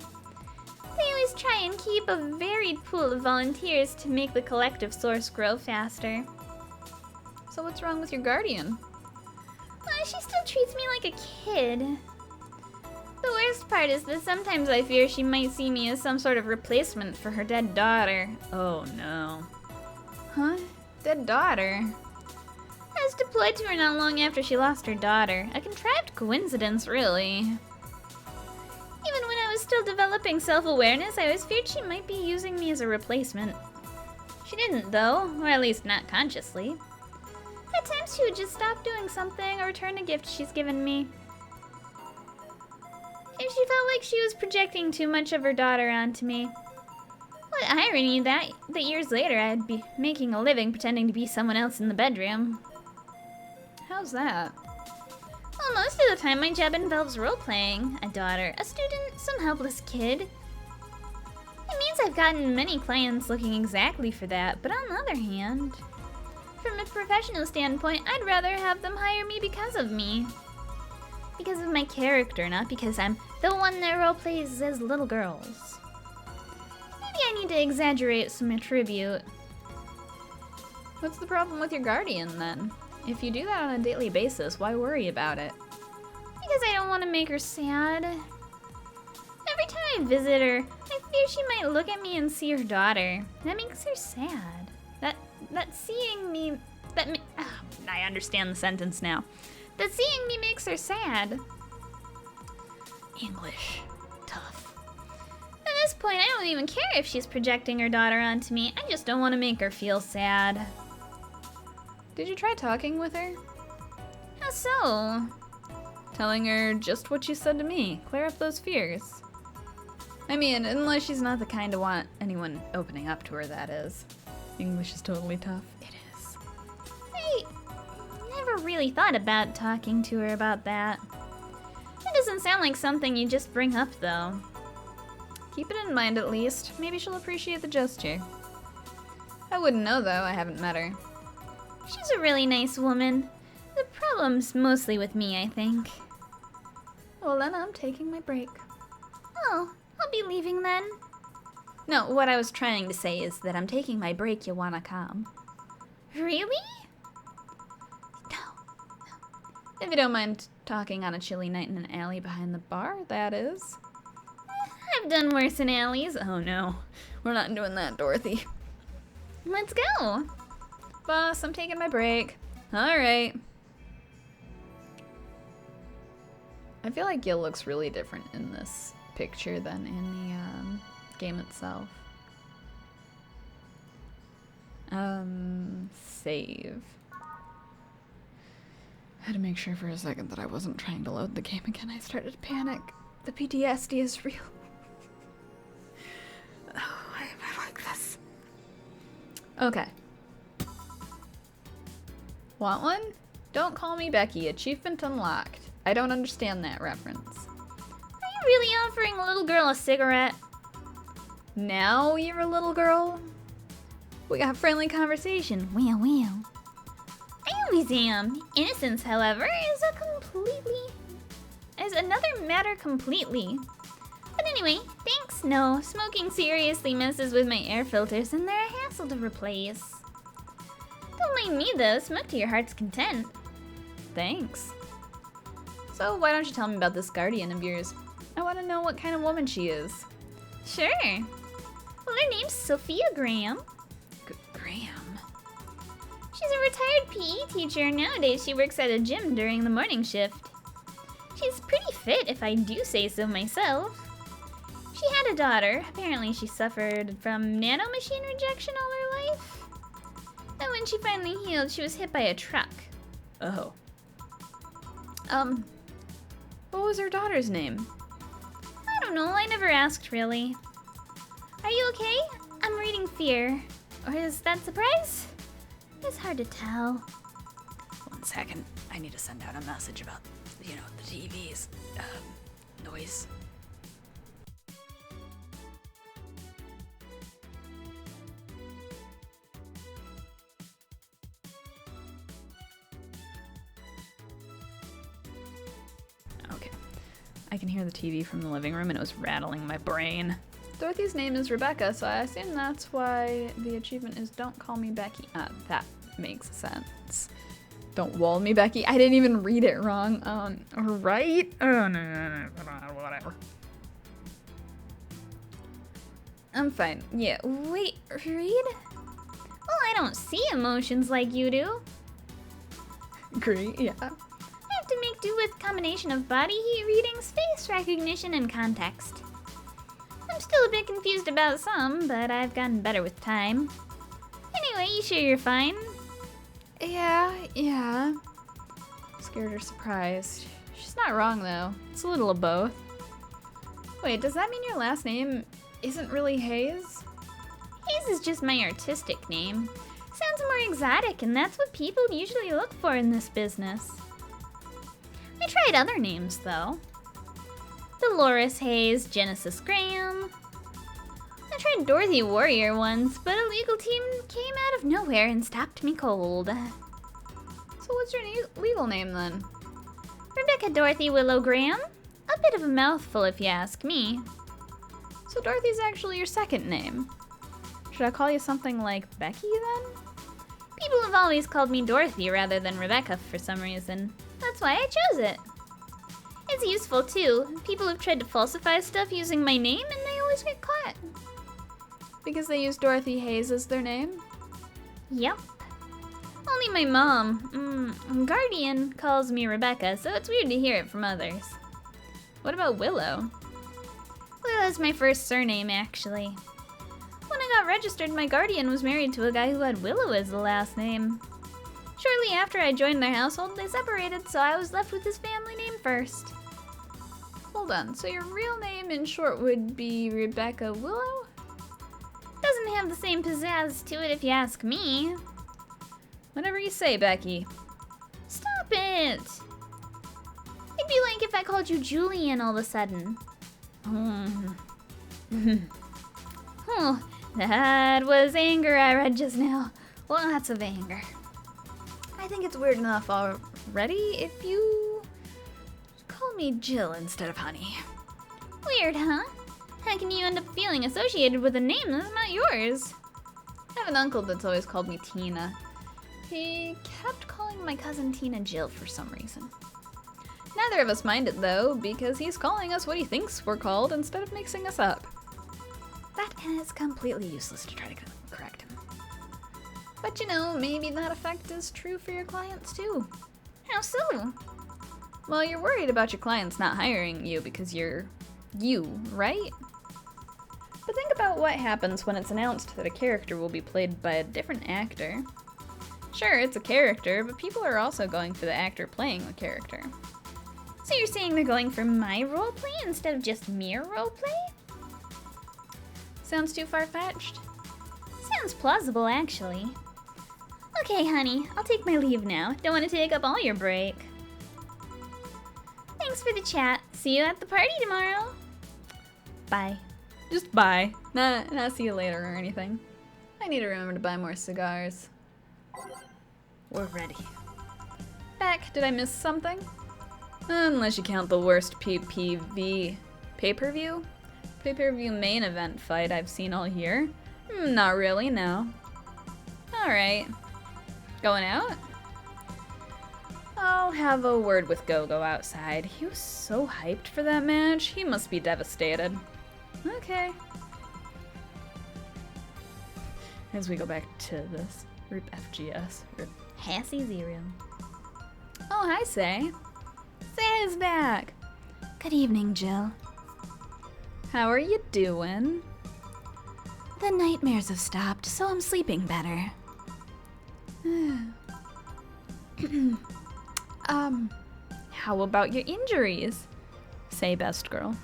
They always try and keep a varied pool of volunteers to make the collective source grow faster.
So what's wrong with your guardian?
Well, she still treats me like a kid. The worst part is that sometimes I fear she might see me as some sort of replacement for her dead daughter.
Oh no. Huh? Dead daughter?
I was deployed to her not long after she lost her daughter. A contrived coincidence, really. Even when I was still developing self-awareness, I always feared she might be using me as a replacement. She didn't, though, or at least not consciously. At times she would just stop doing something or return a gift she's given me. If she felt like she was projecting too much of her daughter onto me. What irony that years later I'd be making a living pretending to be someone else in the bedroom.
How's that?
Well, most of the time my job involves role-playing. A daughter, a student, some helpless kid. It means I've gotten many clients looking exactly for that, but on the other hand, from a professional standpoint, I'd rather have them hire me because of me. Because of my character, not because I'm the one that role-plays as little girls. Maybe I need to exaggerate some attribute.
What's the problem with your guardian, then? If you do that on a daily basis, why worry about it?
Because I don't want to make her sad. Every time I visit her, I fear she might look at me and see her daughter. That makes her sad.
I understand the sentence now.
That seeing me makes her sad.
English. Tough.
At this point, I don't even care if she's projecting her daughter onto me. I just don't want to make her feel sad.
Did you try talking with her?
How so?
Telling her just what you said to me. Clear up those fears. I mean, unless she's not the kind to want anyone opening up to her, that is. English is totally tough. It is.
I never really thought about talking to her about that. That doesn't sound like something you just bring up, though.
Keep it in mind at least. Maybe she'll appreciate the gesture. I wouldn't know, though. I haven't met her.
She's a really nice woman. The problem's mostly with me, I think.
Well, then I'm taking my break.
Oh, I'll be leaving then.
No, what I was trying to say is that I'm taking my break, you wanna come?
Really?
No. If you don't mind talking on a chilly night in an alley behind the bar, that is.
I've done worse in alleys.
Oh no, we're not doing that, Dorothy.
Let's go.
Boss, I'm taking my break. Alright. I feel like Gil looks really different in this picture than in the game itself. Save. I had to make sure for a second that I wasn't trying to load the game again. I started to panic. The PTSD is real. Oh, why am I like this? Okay. Want one? Don't call me Becky. Achievement unlocked. I don't understand that reference.
Are you really offering a little girl a cigarette?
Now you're a little girl? We got friendly conversation.
Well, well. I always am. Innocence, however, is another matter completely. But anyway, thanks. No, smoking seriously messes with my air filters and they're a hassle to replace. Don't mind me though, smoke to your heart's content.
Thanks. So why don't you tell me about this guardian of yours? I want to know what kind of woman she is.
Sure. Well, her name's Sophia Graham.
Graham?
She's She's a retired PE teacher. Nowadays, she works at a gym during the morning shift. She's pretty fit, if I do say so myself. She had a daughter. Apparently, she suffered from nanomachine rejection all her life. And when she finally healed, she was hit by a truck.
Oh. What was her daughter's name?
I don't know, I never asked really. Are you okay? I'm reading Fear. Or is that Surprise? It's hard to tell.
1 second. I need to send out a message about, the TV's noise. Okay. I can hear the TV from the living room and it was rattling my brain. Dorothy's name is Rebecca, so I assume that's why the achievement is Don't Call Me Becky. That makes sense. Don't wall me, Becky. I didn't even read it wrong. Right? Oh, no, whatever. I'm fine. Yeah, wait, read?
Well, I don't see emotions like you do.
Great, yeah.
I have to make do with a combination of body heat readings, face recognition, and context. I'm still a bit confused about some, but I've gotten better with time. Anyway, you sure you're fine?
Yeah. Scared or surprised. She's not wrong, though. It's a little of both. Wait, does that mean your last name isn't really Hayes?
Hayes is just my artistic name. Sounds more exotic, and that's what people usually look for in this business. I tried other names, though. Dolores Hayes, Genesis Graham. I tried Dorothy Warrior once, but a legal team came out of nowhere and stopped me cold.
So what's your legal name, then?
Rebecca Dorothy Willow Graham? A bit of a mouthful if you ask me.
So Dorothy's actually your second name. Should I call you something like Becky, then?
People have always called me Dorothy rather than Rebecca for some reason. That's why I chose it. It's useful, too. People have tried to falsify stuff using my name, and they always get caught.
Because they use Dorothy Hayes as their name?
Yep. Only my mom, guardian, calls me Rebecca, so it's weird to hear it from others.
What about Willow?
Willow's my first surname, actually. When I got registered, my guardian was married to a guy who had Willow as the last name. Shortly after I joined their household, they separated, so I was left with his family name first.
Hold on, so your real name in short would be Rebecca Willow?
Doesn't have the same pizzazz to it if you ask me.
Whatever you say, Becky.
Stop it! It'd be like if I called you Julian all of a sudden. Oh, that was anger I read just now. Lots of anger.
I think it's weird enough already if you call me Jill instead of Honey.
Weird, huh? How can you end up feeling associated with a name that's not yours?
I have an uncle that's always called me Tina. He kept calling my cousin Tina Jill for some reason. Neither of us mind it though, because he's calling us what he thinks we're called instead of mixing us up. That is completely useless to try to correct him. But maybe that effect is true for your clients too.
How so?
Well, you're worried about your clients not hiring you because you're you, right? But think about what happens when it's announced that a character will be played by a different actor. Sure, it's a character, but people are also going for the actor playing the character.
So you're saying they're going for my roleplay instead of just mere roleplay?
Sounds too far-fetched?
Sounds plausible, actually. Okay, honey, I'll take my leave now. Don't want to take up all your break. Thanks for the chat. See you at the party tomorrow. Bye.
Just bye. Not see you later or anything. I need to remember to buy more cigars. We're ready. Beck, did I miss something? Unless you count the worst PPV pay-per-view? Pay-per-view main event fight I've seen all year. Not really, no. Alright. Going out? I'll have a word with Gogo outside. He was so hyped for that match. He must be devastated. Okay. As we go back to this. Rip FGS. Rip.
Hassy Zero.
Oh, hi, Say. Say's back.
Good evening, Jill.
How are you doing?
The nightmares have stopped, so I'm sleeping better.
How about your injuries? Say, best girl.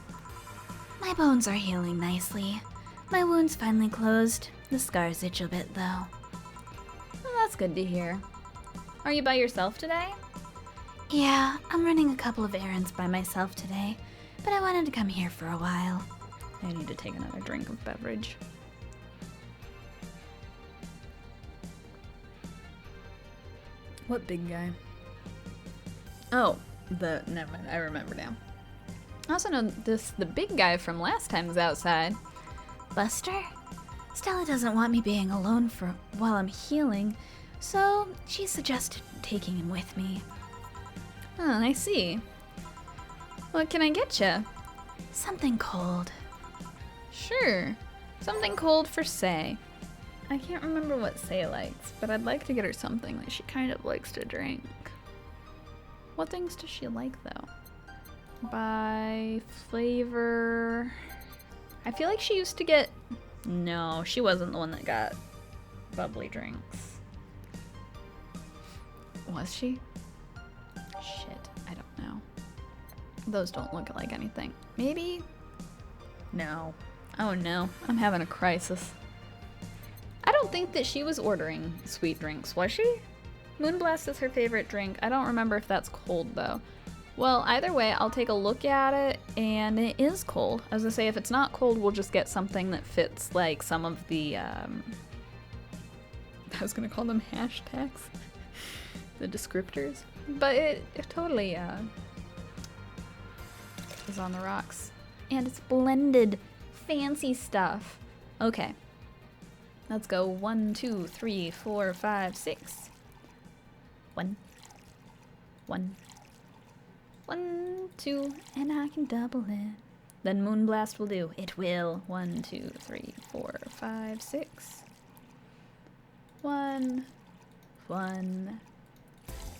My bones are healing nicely. My wound's finally closed. The scars itch a bit, though.
Well, that's good to hear. Are you by yourself today?
Yeah, I'm running a couple of errands by myself today, but I wanted to come here for a while.
I need to take another drink of beverage. What big guy? Oh, never mind, I remember now. I also know the big guy from last time's outside.
Buster? Stella doesn't want me being alone while I'm healing, so she suggested taking him with me.
Oh, I see. What can I get you?
Something cold.
Sure. Something cold for Say. I can't remember what Say likes, but I'd like to get her something that she kind of likes to drink. What things does she like, though? By flavor... I feel like she used to get... No, she wasn't the one that got bubbly drinks. Was she? Shit, I don't know. Those don't look like anything. Maybe? No. Oh no, I'm having a crisis. I don't think that she was ordering sweet drinks, was she? Moonblast is her favorite drink. I don't remember if that's cold though. Well, either way, I'll take a look at it, and it is cold. As I say, if it's not cold, we'll just get something that fits like some of the, I was gonna call them hashtags. The descriptors. But it totally, is on the rocks. And it's blended. Fancy stuff. Okay. Let's go 1, 2, 3, 4, 5, 6. 1. 1. 1, 2, and I can double it. Then Moonblast will do. It will. 1, 2, 3, 4, 5, 6. 1. 1.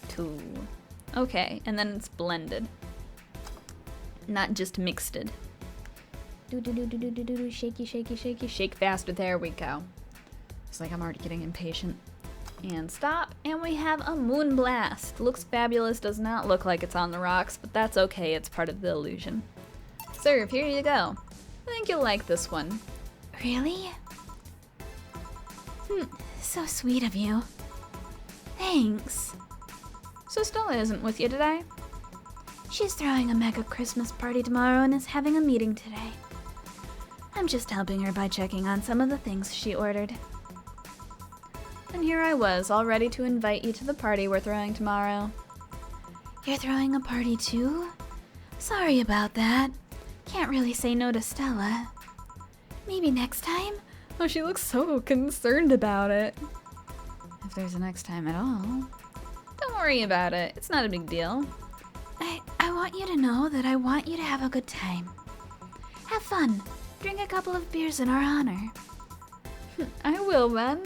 2. Okay, and then it's blended. Not just mixed. Do, shaky, shaky, shaky, shake faster. There we go. It's like I'm already getting impatient. And stop, and we have a Moonblast. Looks fabulous, does not look like it's on the rocks, but that's okay, it's part of the illusion. Serve, here you go. I think you'll like this one.
Really? So sweet of you. Thanks.
So Stella isn't with you today?
She's throwing a mega Christmas party tomorrow and is having a meeting today. I'm just helping her by checking on some of the things she ordered.
And here I was, all ready to invite you to the party we're throwing tomorrow.
You're throwing a party too? Sorry about that. Can't really say no to Stella. Maybe next time?
Oh, she looks so concerned about it. If there's a next time at all. Don't worry about it, it's not a big deal.
I want you to know that I want you to have a good time. Have fun. Drink a couple of beers in our honor.
I will then.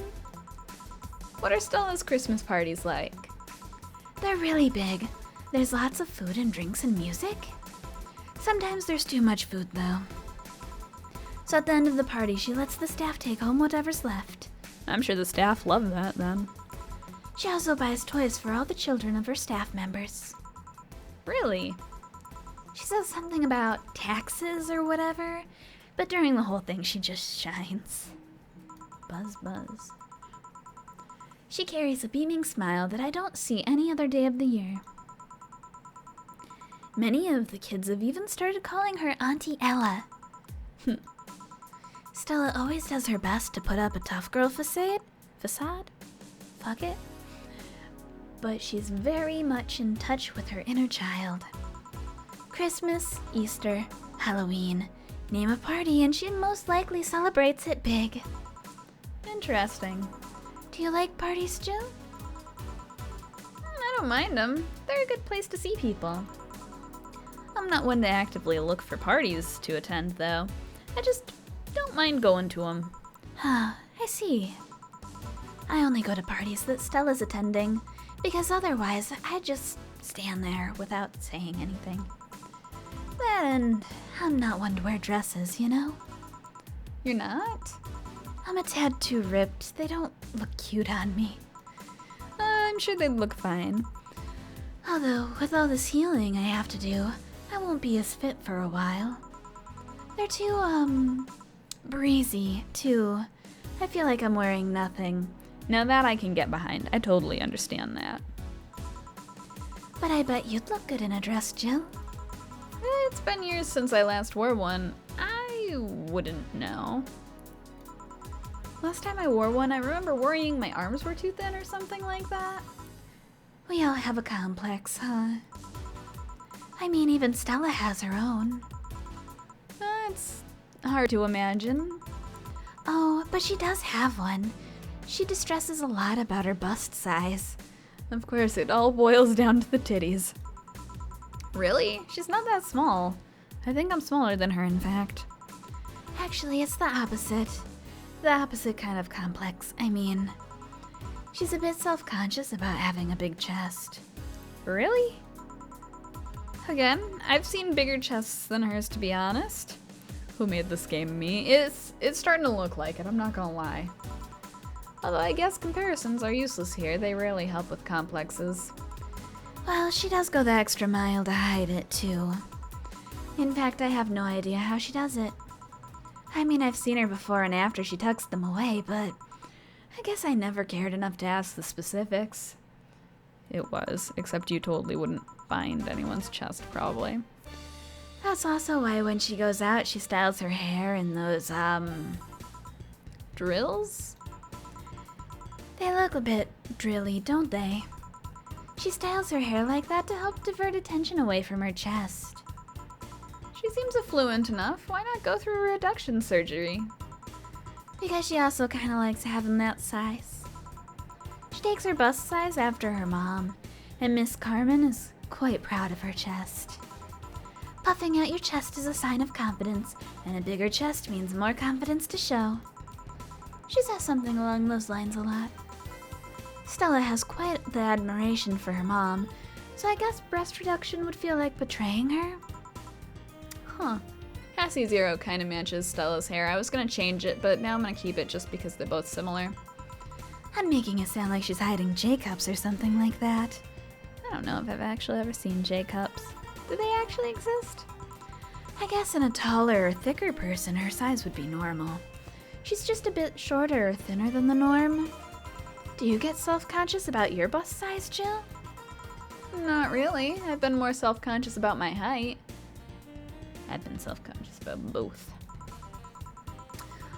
What are Stella's Christmas parties like?
They're really big. There's lots of food and drinks and music. Sometimes there's too much food though. So at the end of the party, she lets the staff take home whatever's left.
I'm sure the staff love that then.
She also buys toys for all the children of her staff members.
Really?
She says something about taxes or whatever, but during the whole thing she just shines.
Buzz, buzz.
She carries a beaming smile that I don't see any other day of the year. Many of the kids have even started calling her Auntie Ella. Stella always does her best to put up a tough girl facade? Fuck it. But she's very much in touch with her inner child. Christmas, Easter, Halloween. Name a party and she most likely celebrates it big.
Interesting.
Do you like parties, Jill?
I don't mind them. They're a good place to see people. I'm not one to actively look for parties to attend, though. I just don't mind going to them.
Huh, I see. I only go to parties that Stella's attending, because otherwise I'd just stand there without saying anything. And I'm not one to wear dresses, you know?
You're not?
I'm a tad too ripped. They don't look cute on me.
I'm sure they'd look fine.
Although, with all this healing I have to do, I won't be as fit for a while. They're too, breezy, too. I feel like I'm wearing nothing.
Now that I can get behind. I totally understand that.
But I bet you'd look good in a dress, Jill.
It's been years since I last wore one. I wouldn't know. Last time I wore one, I remember worrying my arms were too thin or something like that.
We all have a complex, huh? I mean, even Stella has her own.
It's hard to imagine.
Oh, but she does have one. She distresses a lot about her bust size.
Of course, it all boils down to the titties. Really? She's not that small. I think I'm smaller than her, in fact.
Actually, it's the opposite. The opposite kind of complex, I mean. She's a bit self-conscious about having a big chest.
Really? Again, I've seen bigger chests than hers, to be honest. Who made this game? Me? It's starting to look like it, I'm not gonna lie. Although I guess comparisons are useless here. They rarely help with complexes.
Well, she does go the extra mile to hide it, too. In fact, I have no idea how she does it. I mean, I've seen her before and after she tucks them away, but I guess I never cared enough to ask the specifics.
It was, except you totally wouldn't find anyone's chest, probably.
That's also why when she goes out, she styles her hair in those,
drills?
They look a bit drilly, don't they? She styles her hair like that to help divert attention away from her chest.
She seems affluent enough. Why not go through a reduction surgery?
Because she also kind of likes having that size. She takes her bust size after her mom, and Miss Carmen is quite proud of her chest. Puffing out your chest is a sign of confidence, and a bigger chest means more confidence to show. She says something along those lines a lot. Stella has quite the admiration for her mom, so I guess breast reduction would feel like betraying her.
Huh. Cassie Zero kind of matches Stella's hair. I was gonna change it, but now I'm gonna keep it just because they're both similar.
I'm making it sound like she's hiding J-cups or something like that.
I don't know if I've actually ever seen J-cups. Do they actually exist?
I guess in a taller or thicker person, her size would be normal. She's just a bit shorter or thinner than the norm. Do you get self-conscious about your bust size, Jill?
Not really. I've been more self-conscious about my height. I've been self-conscious about both.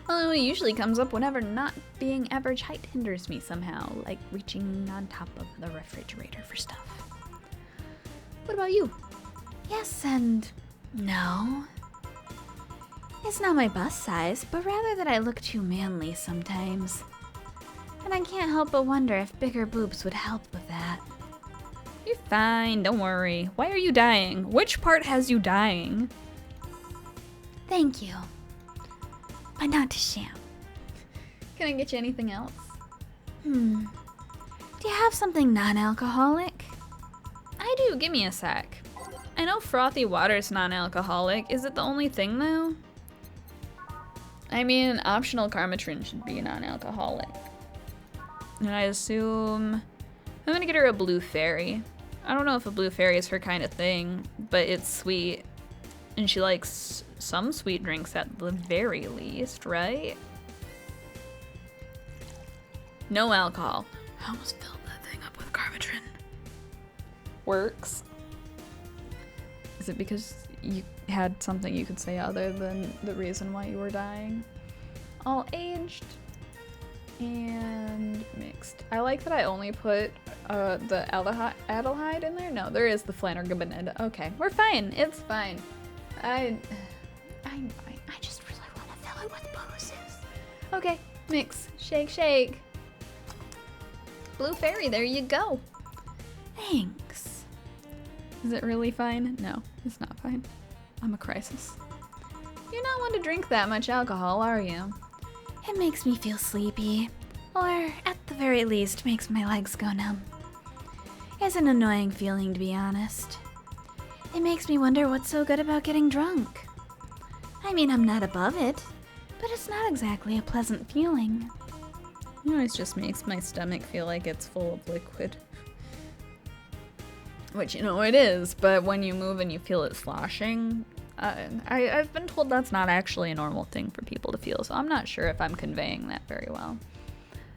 Although it usually comes up whenever not being average height hinders me somehow, like reaching on top of the refrigerator for stuff. What about you?
Yes and no. It's not my bust size, but rather that I look too manly sometimes. And I can't help but wonder if bigger boobs would help with that.
You're fine, don't worry. Why are you dying? Which part has you dying?
Thank you. But not to sham.
Can I get you anything else?
Do you have something non-alcoholic?
I do, give me a sec. I know frothy water's non-alcoholic. Is it the only thing though? I mean, optional Karmatrin should be non-alcoholic. And I assume I'm gonna get her a blue fairy. I don't know if a blue fairy is her kind of thing, but it's sweet. And she likes some sweet drinks at the very least, right? No alcohol.
I almost filled that thing up with Karmatrin.
Works. Is it because you had something you could say other than the reason why you were dying? All aged and mixed. I like that I only put the aldehyde in there. No, there is the Flanaganid. Okay, we're fine. It's fine. I'm fine.
I just really want to fill it with poses.
Okay, mix, shake, shake. Blue fairy, there you go.
Thanks.
Is it really fine? No, it's not fine. I'm a crisis. You're not one to drink that much alcohol, are you?
It makes me feel sleepy. Or, at the very least, makes my legs go numb. It's an annoying feeling, to be honest. It makes me wonder what's so good about getting drunk. I mean, I'm not above it, but it's not exactly a pleasant feeling.
It always just makes my stomach feel like it's full of liquid. Which, you know, it is, but when you move and you feel it sloshing, I've been told that's not actually a normal thing for people to feel, so I'm not sure if I'm conveying that very well.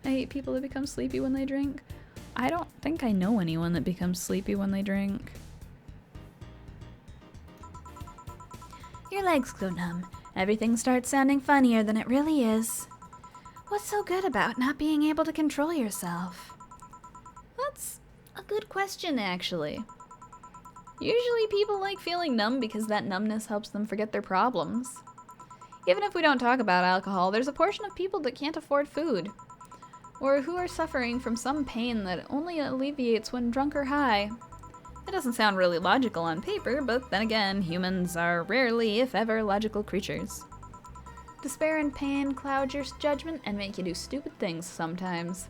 I hate people that become sleepy when they drink. I don't think I know anyone that becomes sleepy when they drink.
Your legs go numb. Everything starts sounding funnier than it really is. What's so good about not being able to control yourself?
That's a good question, actually. Usually people like feeling numb because that numbness helps them forget their problems. Even if we don't talk about alcohol, there's a portion of people that can't afford food, or who are suffering from some pain that only alleviates when drunk or high. It doesn't sound really logical on paper, but then again, humans are rarely, if ever, logical creatures. Despair and pain cloud your judgment and make you do stupid things sometimes.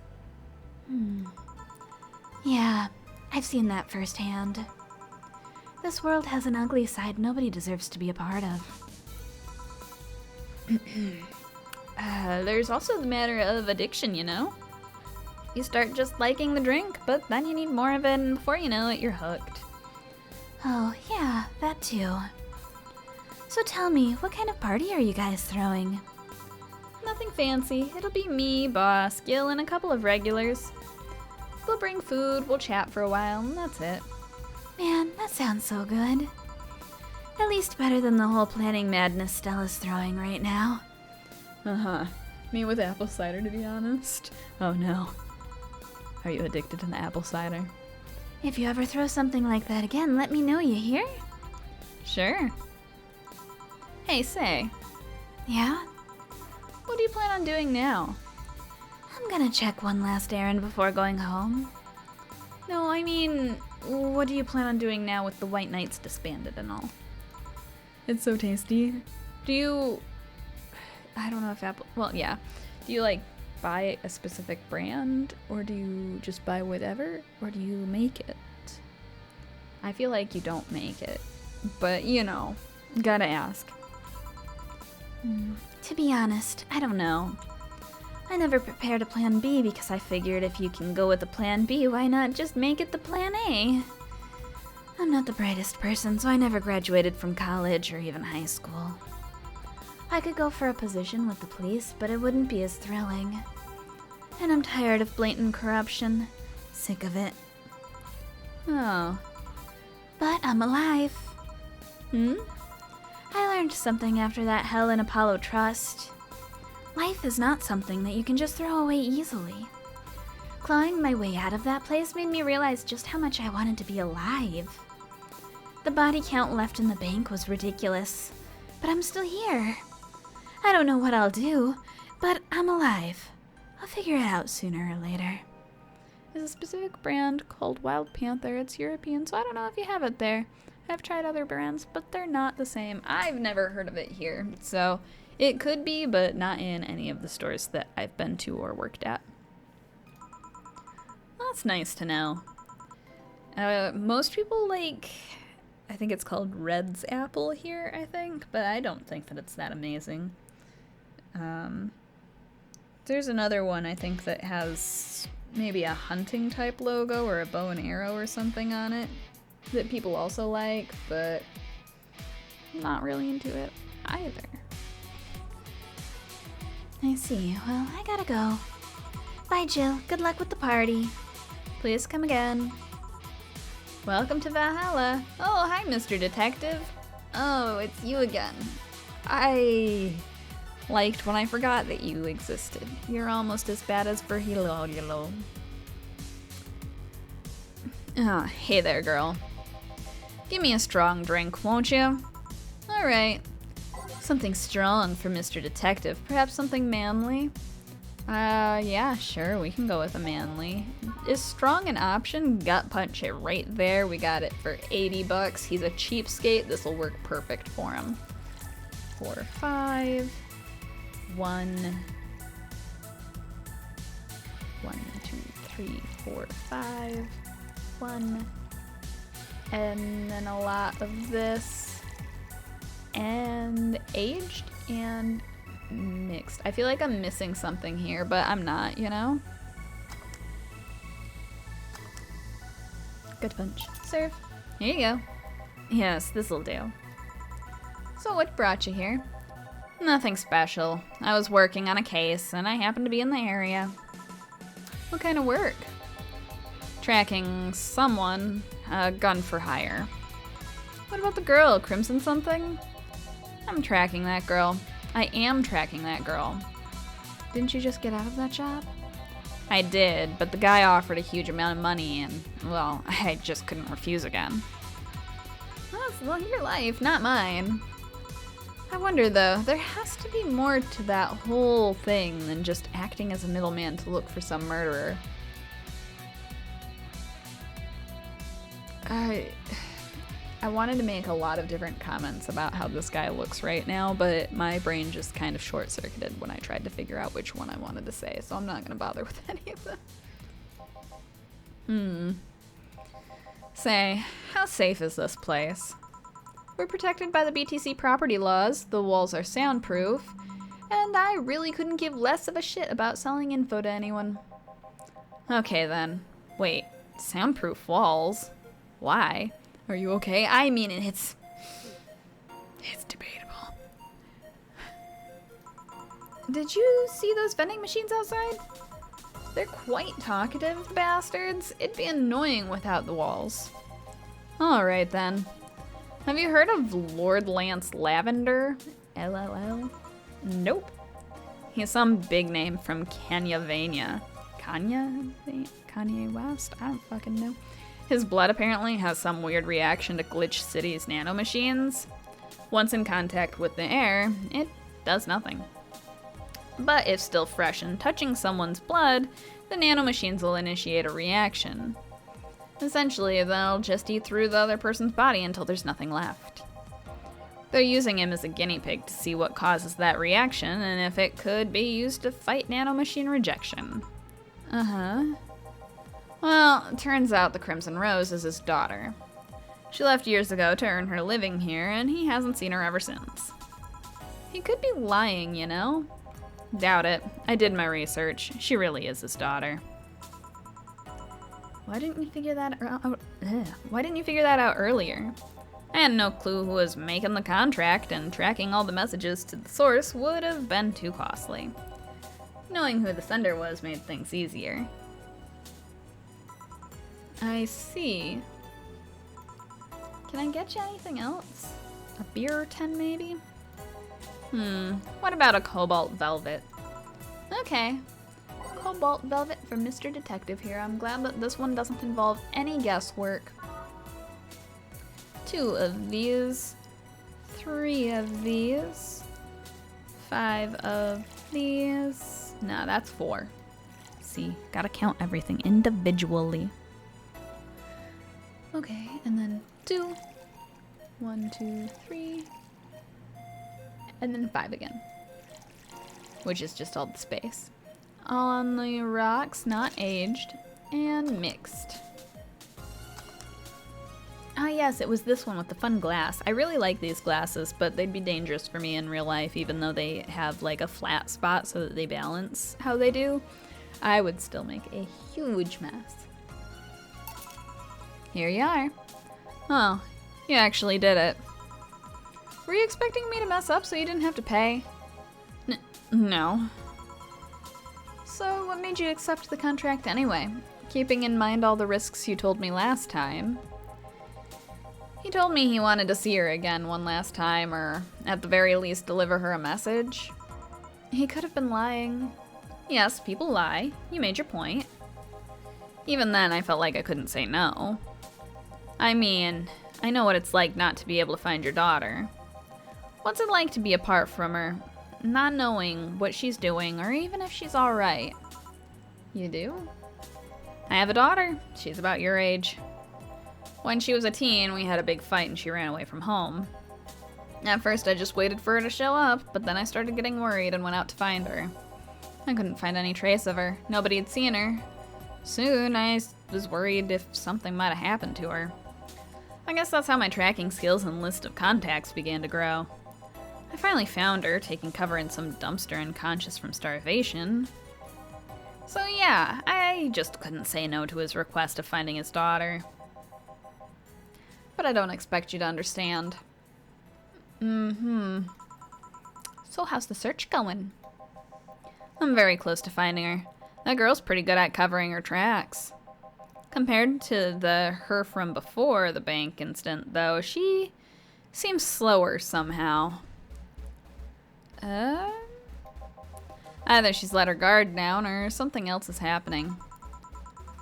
Yeah, I've seen that firsthand. This world has an ugly side nobody deserves to be a part of.
There's also the matter of addiction, you know? You start just liking the drink, but then you need more of it, and before you know it, you're hooked.
Oh, yeah, that too. So tell me, what kind of party are you guys throwing?
Nothing fancy. It'll be me, Boss, Gil, and a couple of regulars. They'll bring food, we'll chat for a while, and that's it.
Man, that sounds so good. At least better than the whole planning madness Stella's throwing right now.
Me with apple cider, to be honest. Oh no. Are you addicted to the apple cider?
If you ever throw something like that again, let me know, you hear?
Sure. Hey, say,
Yeah?
what do you plan on doing now?
I'm gonna check one last errand before going home.
No, I mean, what do you plan on doing now with the White Knights disbanded and all? It's so tasty. Do you... I don't know if Apple... Well, yeah. Do you, like, buy a specific brand? Or do you just buy whatever? Or do you make it? I feel like you don't make it. But, you know, gotta ask.
To be honest, I don't know. I never prepared a plan B because I figured if you can go with a plan B, why not just make it the plan A? I'm not the brightest person, so I never graduated from college or even high school. I could go for a position with the police, but it wouldn't be as thrilling. And I'm tired of blatant corruption. Sick of it.
Oh.
But I'm alive. I learned something after that hell in Apollo Trust. Life is not something that you can just throw away easily. Clawing my way out of that place made me realize just how much I wanted to be alive. The body count left in the bank was ridiculous, but I'm still here. I don't know what I'll do, but I'm alive. I'll figure it out sooner or later.
There's a specific brand called Wild Panther. It's European, so I don't know if you have it there. I've tried other brands, but they're not the same. I've never heard of it here, so it could be, but not in any of the stores that I've been to or worked at. That's nice to know. Most people like, I think it's called Red's Apple here, I think, but I don't think that it's that amazing. There's another one, I think, that has maybe a hunting type logo or a bow and arrow or something on it that people also like, but I'm not really into it either.
I see. Well, I gotta go. Bye, Jill. Good luck with the party.
Please come again. Welcome to Valhalla. Oh, hi, Mr. Detective. Oh, it's you again. I liked when I forgot that you existed. You're almost as bad as Virgilio. Oh, hey there, girl. Give me a strong drink, won't you? Alright. Something strong for Mr. Detective. Perhaps something manly? Yeah, sure, we can go with a manly. Is strong an option? Gut punch it right there. We got it for $80. He's a cheapskate. This will work perfect for him. 4, 5, 1. 1, 2, 3, 4, 5. 1. And then a lot of this. And aged and mixed. I feel like I'm missing something here, but I'm not, you know? Good punch. Serve. Here you go. Yes, this'll do. So what brought you here? Nothing special. I was working on a case, and I happened to be in the area. What kind of work? Tracking someone, a gun for hire. What about the girl, Crimson something? I'm tracking that girl. I am tracking that girl. Didn't you just get out of that job? I did, but the guy offered a huge amount of money and, well, I just couldn't refuse again. Well, your life, not mine. I wonder though, there has to be more to that whole thing than just acting as a middleman to look for some murderer. I wanted to make a lot of different comments about how this guy looks right now, but my brain just kind of short-circuited when I tried to figure out which one I wanted to say, so I'm not going to bother with any of them. Say, how safe is this place? We're protected by the BTC property laws, the walls are soundproof, and I really couldn't give less of a shit about selling info to anyone. Okay then. Wait, soundproof walls? Why? Are you okay? I mean, it's debatable. Did you see those vending machines outside? They're quite talkative, bastards. It'd be annoying without the walls. Alright then. Have you heard of Lord Lance Lavender? LLL? Nope. He's some big name from Kanye West? I don't fucking know. His blood apparently has some weird reaction to Glitch City's nanomachines. Once in contact with the air, it does nothing. But if still fresh and touching someone's blood, the nanomachines will initiate a reaction. Essentially, they'll just eat through the other person's body until there's nothing left. They're using him as a guinea pig to see what causes that reaction and if it could be used to fight nanomachine rejection. Well, it turns out the Crimson Rose is his daughter. She left years ago to earn her living here, and he hasn't seen her ever since. He could be lying, you know? Doubt it. I did my research. She really is his daughter. Why didn't you figure that out? Why didn't you figure that out earlier? I had no clue who was making the contract, and tracking all the messages to the source would have been too costly. Knowing who the sender was made things easier. I see. Can I get you anything else? A beer or 10 maybe? What about a cobalt velvet? Okay. Cobalt velvet from Mr. Detective here. I'm glad that this one doesn't involve any guesswork. 2 of these. 3 of these. 5 of these. No, that's 4. See, gotta count everything individually. Okay, and then 2. 1, 2, 3. And then 5 again. Which is just all the space. On the rocks, not aged, and mixed. Ah yes, it was this one with the fun glass. I really like these glasses, but they'd be dangerous for me in real life, even though they have like a flat spot so that they balance how they do. I would still make a huge mess. Here you are. Oh, you actually did it. Were you expecting me to mess up so you didn't have to pay? No. So what made you accept the contract anyway? Keeping in mind all the risks you told me last time. He told me he wanted to see her again one last time, or at the very least deliver her a message. He could have been lying. Yes, people lie. You made your point. Even then, I felt like I couldn't say no. I mean, I know what it's like not to be able to find your daughter. What's it like to be apart from her, not knowing what she's doing or even if she's alright? You do? I have a daughter. She's about your age. When she was a teen, we had a big fight and she ran away from home. At first, I just waited for her to show up, but then I started getting worried and went out to find her. I couldn't find any trace of her. Nobody had seen her. Soon, I was worried if something might have happened to her. I guess that's how my tracking skills and list of contacts began to grow. I finally found her, taking cover in some dumpster unconscious from starvation. So yeah, I just couldn't say no to his request of finding his daughter. But I don't expect you to understand. So how's the search going? I'm very close to finding her. That girl's pretty good at covering her tracks. Compared to her from before the bank incident, though, she seems slower somehow. Either she's let her guard down or something else is happening.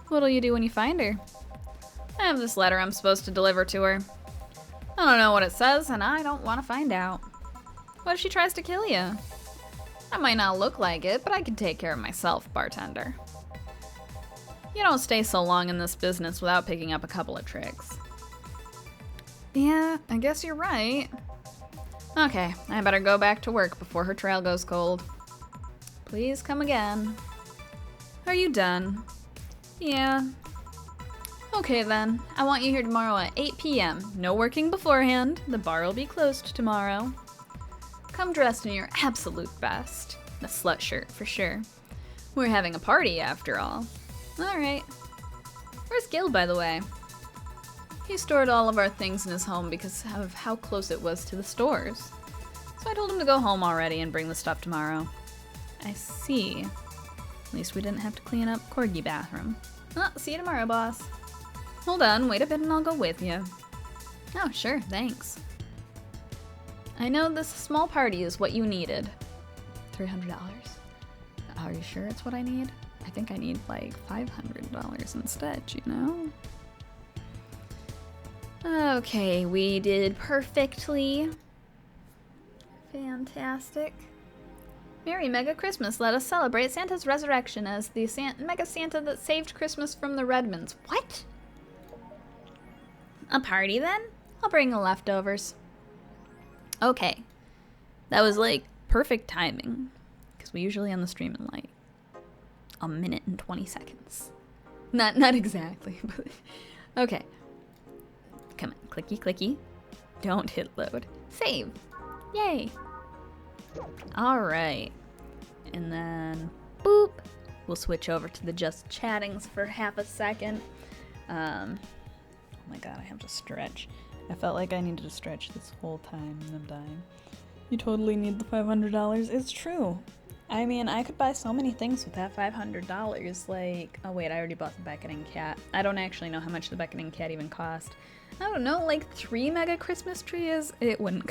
What'll you do when you find her? I have this letter I'm supposed to deliver to her. I don't know what it says, and I don't want to find out. What if she tries to kill you? I might not look like it, but I can take care of myself, bartender. You don't stay so long in this business without picking up a couple of tricks. Yeah, I guess you're right. Okay, I better go back to work before her trail goes cold. Please come again. Are you done? Yeah. Okay then, I want you here tomorrow at 8 p.m. No working beforehand. The bar will be closed tomorrow. Come dressed in your absolute best. The slut shirt, for sure. We're having a party, after all. Alright. Where's Gil, by the way? He stored all of our things in his home because of how close it was to the stores. So I told him to go home already and bring the stuff tomorrow. I see. At least we didn't have to clean up Corgi bathroom. Well, see you tomorrow, boss. Hold on, wait a bit and I'll go with you. Oh, sure, thanks. I know this small party is what you needed. $300? Are you sure it's what I need? I think I need like $500 instead, you know? Okay, we did perfectly. Fantastic. Merry Mega Christmas. Let us celebrate Santa's resurrection as the Mega Santa that saved Christmas from the Redmonds. What? A party then? I'll bring the leftovers. Okay. That was like perfect timing. Because we usually end the stream in like a minute and 20 seconds. Not exactly, but okay. Come on, clicky clicky. Don't hit load. Save. Yay. Alright. And then boop. We'll switch over to the just chattings for half a second. Oh my god, I have to stretch. I felt like I needed to stretch this whole time and I'm dying. You totally need the $500. It's true. I mean, I could buy so many things with that $500. Like, oh wait, I already bought the beckoning cat. I don't actually know how much the beckoning cat even cost. I don't know, like 3 mega Christmas trees? It wouldn't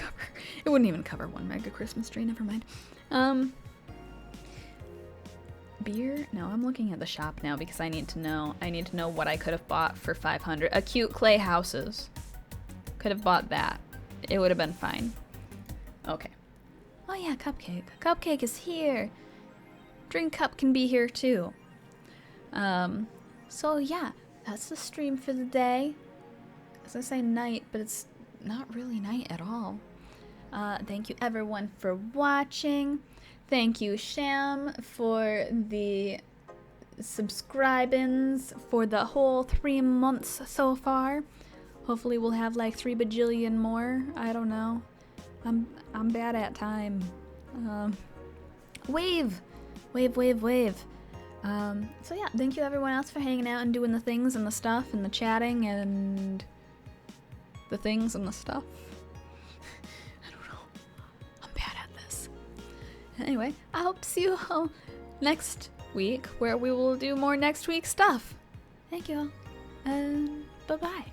even cover 1 mega Christmas tree, never mind. Beer? No, I'm looking at the shop now because I need to know what I could have bought for 500. A cute clay houses. Could have bought that. It would have been fine. Okay. Oh yeah, Cupcake. Cupcake is here. Drink Cup can be here too. So yeah, that's the stream for the day. As I say night, but it's not really night at all. Thank you everyone for watching. Thank you Sham for the subscribings for the whole 3 months so far. Hopefully we'll have like 3 bajillion more. I don't know. I'm bad at time. Wave. So yeah, thank you everyone else for hanging out and doing the things and the stuff and the chatting and the things and the stuff. I don't know. I'm bad at this. Anyway, I hope to see you all next week where we will do more next week's stuff. Thank you all. And bye-bye.